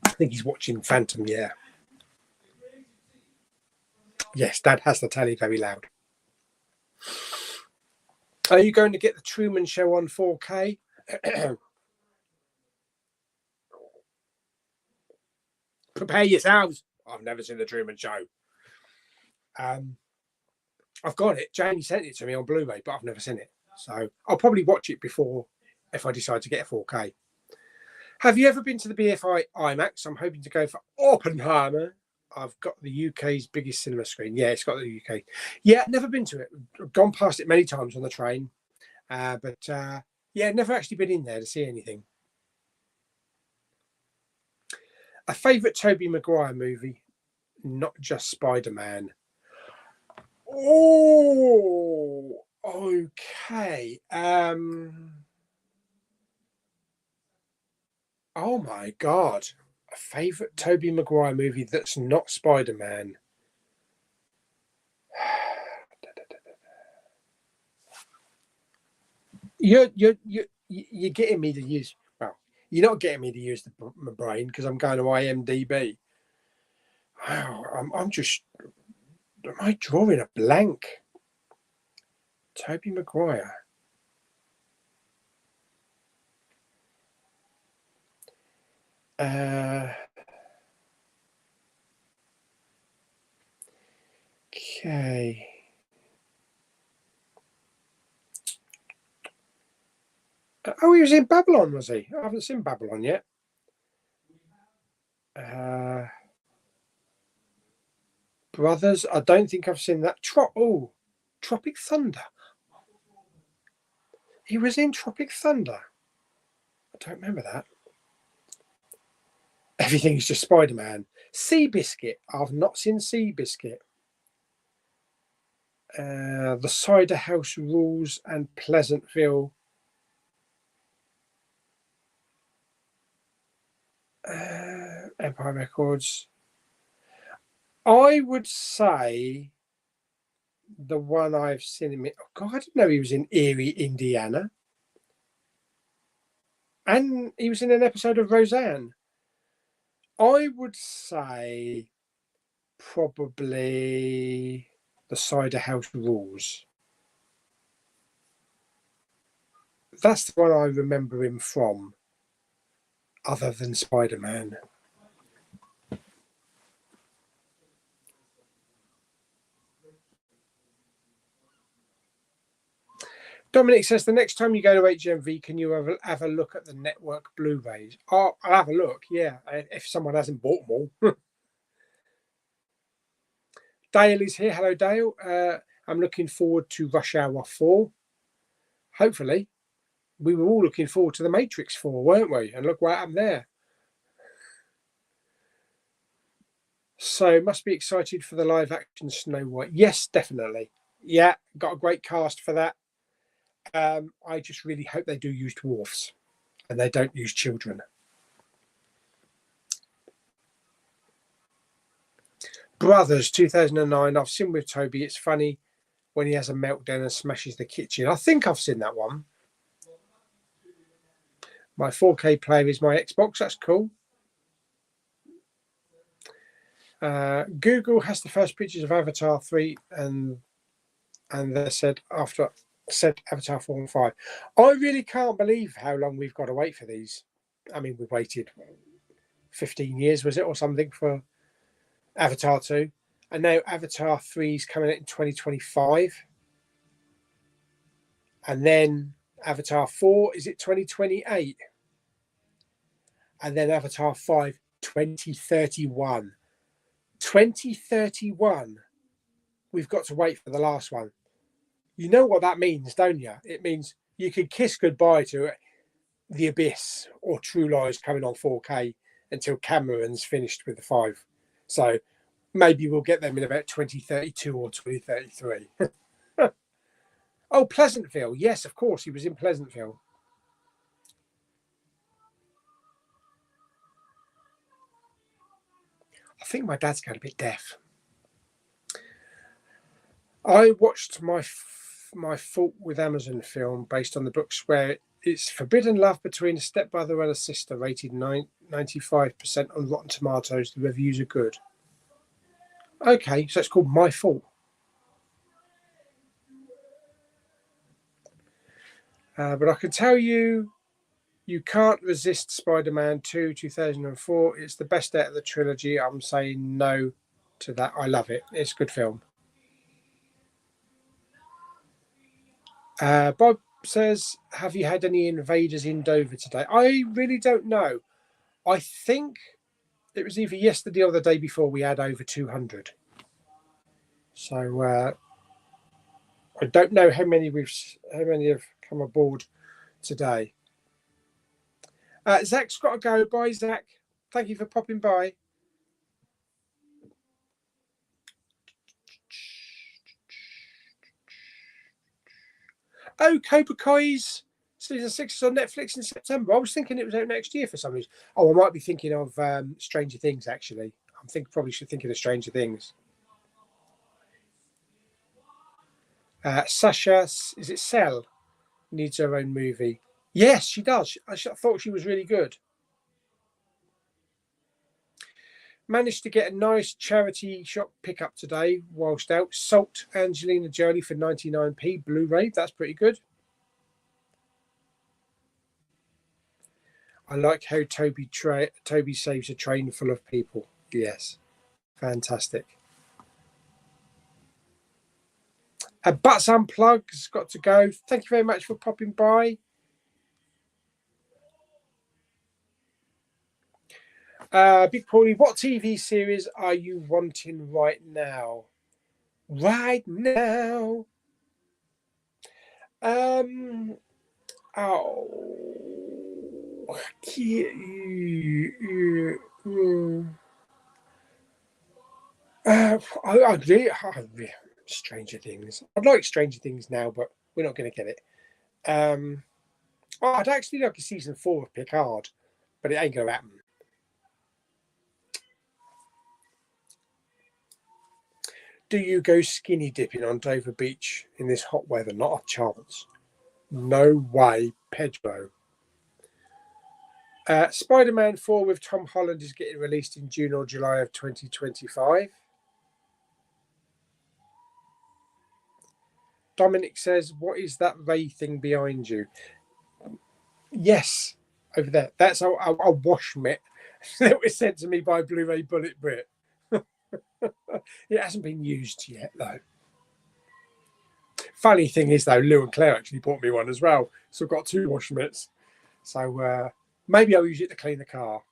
I think he's watching Phantom. Yeah. Yes, Dad has the telly very loud. Are you going to get the Truman Show on 4K? Prepare yourselves. I've never seen the Truman Show. I've got it. Jamie sent it to me on Blu-ray, but I've never seen it. So I'll probably watch it before if I decide to get a 4K. Have you ever been to the BFI IMAX? I'm hoping to go for Oppenheimer. I've got the UK's biggest cinema screen. Yeah, it's got the UK. Yeah, never been to it. I've gone past it many times on the train. But never actually been in there to see anything. A favourite Tobey Maguire movie, not just Spider-Man. Oh, okay. Oh my God. A favourite Tobey Maguire movie that's not Spider-Man. You're getting me to use, well, you're not getting me to use my brain because I'm going to IMDb. Wow, am I drawing a blank? Tobey Maguire. Okay. Oh, he was in Babylon, was he? I haven't seen Babylon yet. Brothers, I don't think I've seen that. Tropic Thunder. He was in Tropic Thunder. I don't remember that. Everything's just Spider-Man. Seabiscuit. I've not seen Seabiscuit. The Cider House Rules and Pleasantville. Empire Records. I would say the one I've seen him in. Oh God, I didn't know he was in Erie, Indiana. And he was in an episode of Roseanne. I would say probably The Cider House Rules. That's the one I remember him from, other than Spider-Man. Dominic says, the next time you go to HMV, can you have a look at the network Blu-rays? Oh, I'll have a look, yeah, if someone hasn't bought them all. Dale is here. Hello, Dale. I'm looking forward to Rush Hour 4. Hopefully. We were all looking forward to The Matrix 4, weren't we? And look what happened there. So, must be excited for the live-action Snow White. Yes, definitely. Yeah, got a great cast for that. I just really hope they do use dwarfs and they don't use children. Brothers 2009. I've seen with Toby. It's funny when he has a meltdown and smashes the kitchen. I think I've seen that one. My 4K player is my Xbox. That's cool. Google has the first pictures of Avatar 3 and they said Avatar 4 and 5. I really can't believe how long we've got to wait for these. I mean, we waited 15 years, was it, or something, for Avatar 2. And now Avatar 3 is coming out in 2025. And then Avatar 4, is it 2028? And then Avatar 5, 2031. 2031. We've got to wait for the last one. You know what that means, don't you? It means you could kiss goodbye to The Abyss or True Lies coming on 4K until Cameron's finished with the 5. So maybe we'll get them in about 2032 or 2033. Oh, Pleasantville. Yes, of course, he was in Pleasantville. I think my dad's got a bit deaf. I watched my Fault with Amazon film based on the books where it's forbidden love between a stepbrother and a sister, rated 95% on Rotten Tomatoes. The reviews are good. Okay, so it's called My Fault. But I can tell you, you can't resist Spider-Man 2, 2004. It's the best out of the trilogy. I'm saying no to that. I love it. It's a good film. Bob says, have you had any invaders in Dover today? I really don't know. I think it was either yesterday or the day before we had over 200. So I don't know how many have come aboard today. Zach's got to go. Bye, Zach. Thank you for popping by. Oh, Cobra Kai's season 6 is on Netflix in September. I was thinking it was out next year for some reason. Oh, I might be thinking of Stranger Things, actually. Probably should think of Stranger Things. Sasha, is it Cell? Needs her own movie. Yes, she does. I thought she was really good. Managed to get a nice charity shop pickup today whilst out. Salt Angelina Jolie for 99p Blu-ray. That's pretty good. I like how Toby saves a train full of people. Yes, fantastic. Butts Unplugged's got to go. Thank you very much for popping by. Big Pauly, what TV series are you wanting right now? Right now. Oh. I really, Stranger Things. I'd like Stranger Things now, but we're not going to get it. I'd actually like a season 4 of Picard, but it ain't going to happen. Do you go skinny dipping on Dover Beach in this hot weather? Not a chance. No way, Pedro. Spider-Man 4 with Tom Holland is getting released in June or July of 2025. Dominic says, what is that Ray thing behind you? Yes, over there. That's a wash mitt that was sent to me by Blu-ray Bullet Brit. It hasn't been used yet, though. Funny thing is, though, Lou and Claire actually bought me one as well. So I've got 2 wash mitts. So maybe I'll use it to clean the car.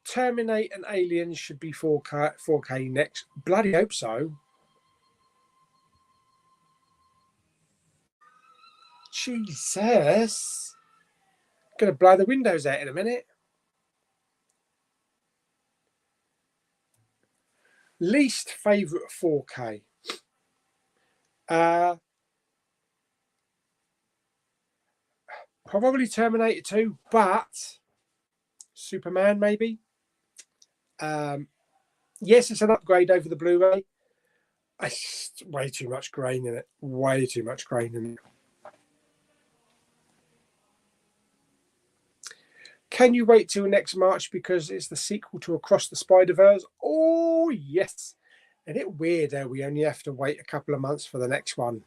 Terminate and Aliens should be 4K next. Bloody hope so. Jesus. Gonna blow the windows out in a minute. Least favourite 4K. Probably Terminator 2, but Superman maybe. Yes, it's an upgrade over the Blu-ray. Way too much grain in it. Way too much grain in it. Can you wait till next March because it's the sequel to Across the Spider-Verse? Oh, yes. Isn't it weird how we only have to wait a couple of months for the next one?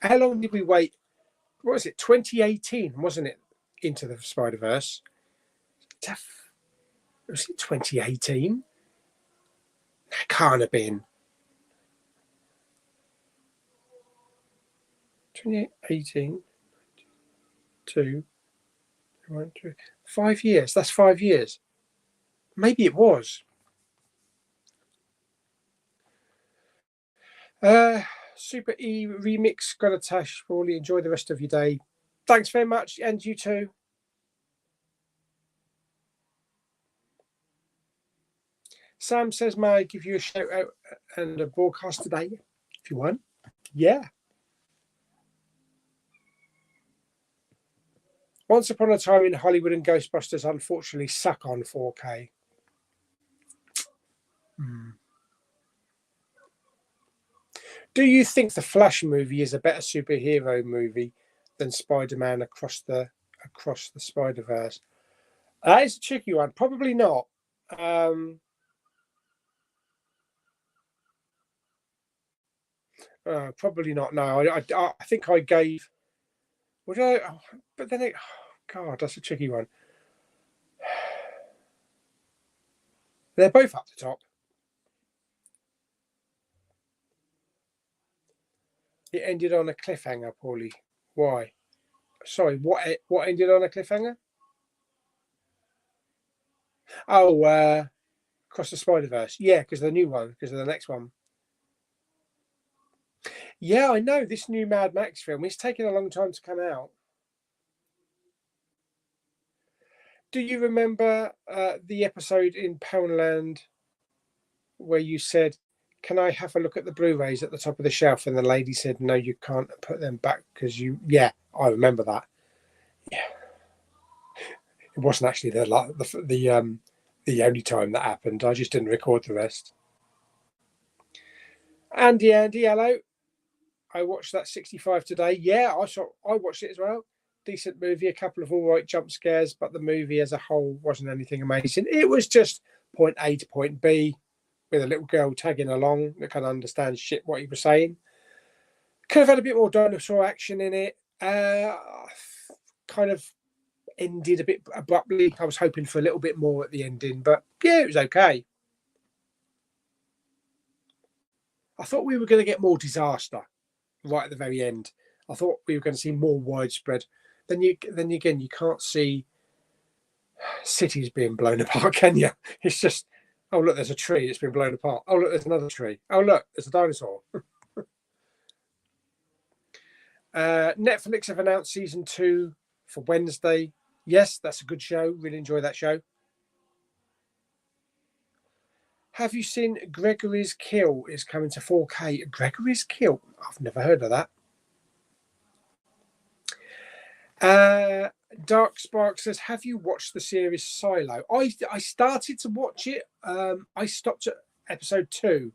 How long did we wait? What was it? 2018, wasn't it? Into the Spider-Verse. Was it 2018? That can't have been. 2018, 2, 1, 2, 5 years. That's 5 years. Maybe it was. Super E Remix. Got a tash. Pauly, enjoy the rest of your day. Thanks very much, and you too. Sam says, may I give you a shout out and a broadcast today if you want? Yeah. Once Upon a Time in Hollywood and Ghostbusters unfortunately suck on 4K. Do you think the Flash movie is a better superhero movie than Spider-Man Across the Spider-Verse? That is a tricky one. Probably not. Probably not. No, I think I gave. Would I? But then it. Oh God, that's a tricky one. They're both up the top. It ended on a cliffhanger, Pauly. Why? Sorry, what ended on a cliffhanger? Oh, Across the Spider-Verse. Yeah, because of the new one, because of the next one. Yeah, I know. This new Mad Max film is taking a long time to come out. Do you remember the episode in Poundland where you said, can I have a look at the Blu-rays at the top of the shelf? And the lady said, no, you can't put them back because you... Yeah, I remember that. Yeah. It wasn't actually the only time that happened. I just didn't record the rest. Andy, hello. I watched that 65 today. Yeah, I watched it as well. Decent movie, a couple of all right jump scares, but the movie as a whole wasn't anything amazing. It was just point A to point B with a little girl tagging along that kind of understands shit what he was saying. Could have had a bit more dinosaur action in it. Kind of ended a bit abruptly. I was hoping for a little bit more at the ending, but yeah, it was okay. I thought we were going to get more disaster right at the very end. I thought we were going to see more widespread. Then again, you can't see cities being blown apart, can you? It's just, oh look, there's a tree that's been blown apart. Oh look, there's another tree. Oh look, there's a dinosaur. Netflix have announced season 2 for Wednesday. Yes, that's a good show. Really enjoy that show. Have you seen Gregory's Kill is coming to 4K? Gregory's Kill? I've never heard of that. Dark Spark says, have you watched the series Silo? I started to watch it. I stopped at episode 2.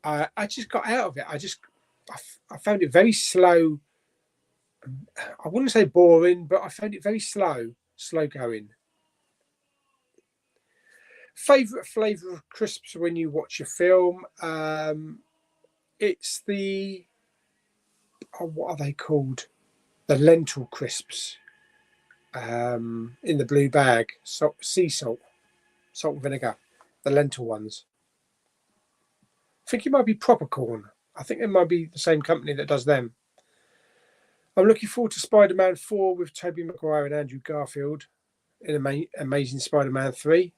I just got out of it. I found it very slow. I wouldn't say boring, but I found it very slow going. Favorite flavor of crisps when you watch a film? It's the what are they called? The lentil crisps. In the blue bag, sea salt and vinegar, the lentil ones. I think it might be Proper Corn. I think it might be the same company that does them. I'm looking forward to Spider-Man 4 with Tobey Maguire and Andrew Garfield in Amazing Spider-Man 3.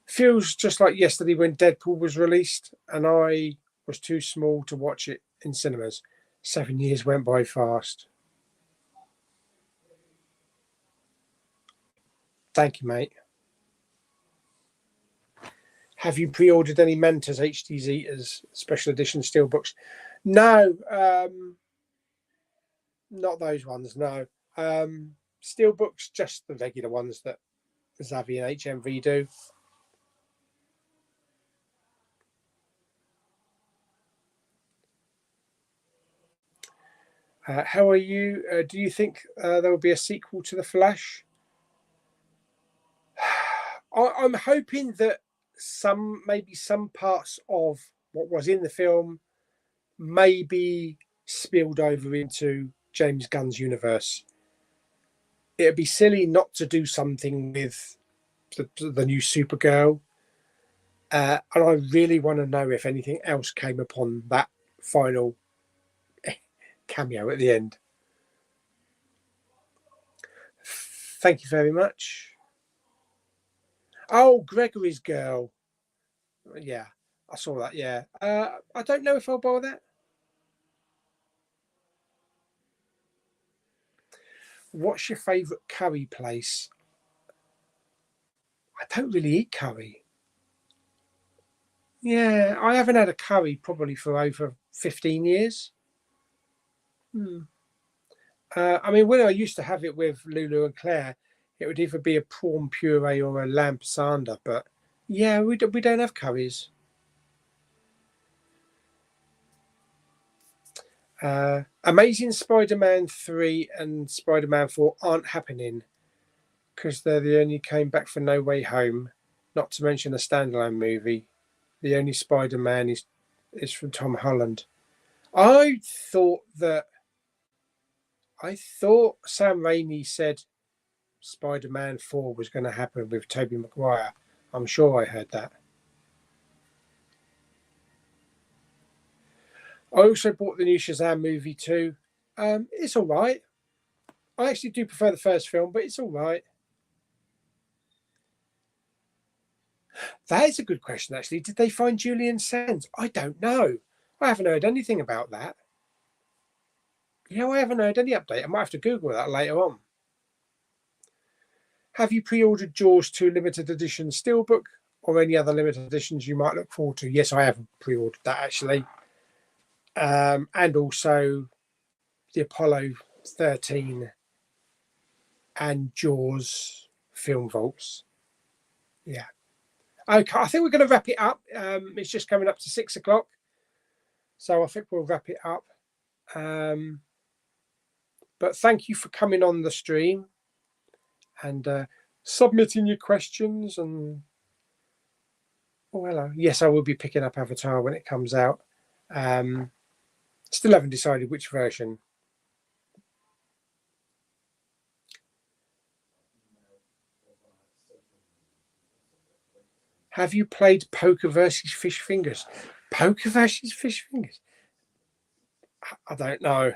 Feels just like yesterday when Deadpool was released and I was too small to watch it in cinemas. 7 years went by fast. Thank you, mate. Have you pre-ordered any Mantas HD Zetas special edition steelbooks? No, not those ones. No, steelbooks, just the regular ones that Xavi and HMV do. How are you? Do you think there will be a sequel to The Flash? I'm hoping that maybe some parts of what was in the film may be spilled over into James Gunn's universe. It'd be silly not to do something with the new Supergirl. And I really want to know if anything else came upon that final cameo at the end. Thank you very much. Oh, Gregory's Girl. Yeah, I saw that, yeah. I don't know if I'll buy that. What's your favourite curry place? I don't really eat curry. Yeah, I haven't had a curry probably for over 15 years. I mean, when I used to have it with Lulu and Claire, it would either be a prawn puree or a lamb pasanda. But yeah, we don't have curries. Amazing Spider-Man 3 and Spider-Man 4 aren't happening because they only came back for No Way Home, not to mention a standalone movie. The only Spider-Man is from Tom Holland. I thought Sam Raimi said Spider-Man 4 was going to happen with Tobey Maguire. I'm sure I heard that. I also bought the new Shazam movie too. It's all right. I actually do prefer the first film, but it's all right. That is a good question, actually. Did they find Julian Sands? I don't know. I haven't heard anything about that. Yeah, I haven't heard any update. I might have to Google that later on. Have you pre-ordered Jaws 2 limited edition steelbook or any other limited editions you might look forward to? Yes, I have pre-ordered that, actually. And also the Apollo 13 and Jaws film vaults. Yeah. Okay, I think we're going to wrap it up. It's just coming up to 6 o'clock. So I think we'll wrap it up. But thank you for coming on the stream and submitting your questions. And oh, hello. Yes, I will be picking up Avatar when it comes out. Still haven't decided which version. Have you played Poker versus Fish Fingers? Poker versus Fish Fingers? I don't know.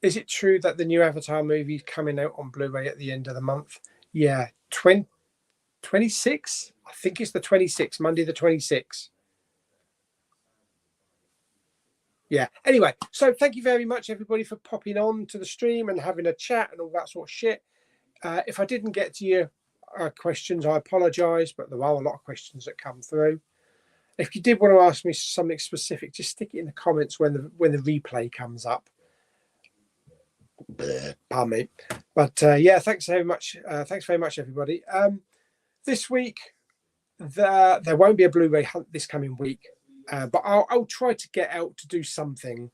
Is it true that the new Avatar movie is coming out on Blu-ray at the end of the month? Yeah, 26? I think it's the 26th, Monday the 26th. Yeah. Anyway, so thank you very much, everybody, for popping on to the stream and having a chat and all that sort of shit. If I didn't get to you, questions, I apologise, but there are a lot of questions that come through. If you did want to ask me something specific, just stick it in the comments when the replay comes up. Pardon me. But yeah, thanks very much. Thanks very much, everybody. This week there won't be a Blu-ray hunt this coming week, but I'll try to get out to do something.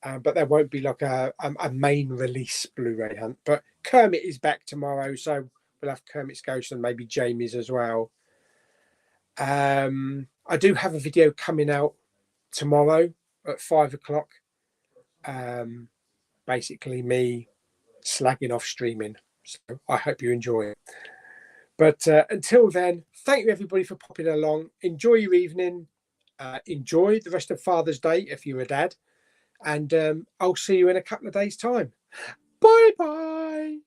But there won't be like a main release Blu-ray hunt. But Kermit is back tomorrow, so we'll have Kermit's Ghost and maybe Jamie's as well. I do have a video coming out tomorrow at 5 o'clock. Basically me slagging off streaming. So I hope you enjoy it. But until then, thank you everybody for popping along. Enjoy your evening. Enjoy the rest of Father's Day if you're a dad. And I'll see you in a couple of days' time. Bye-bye.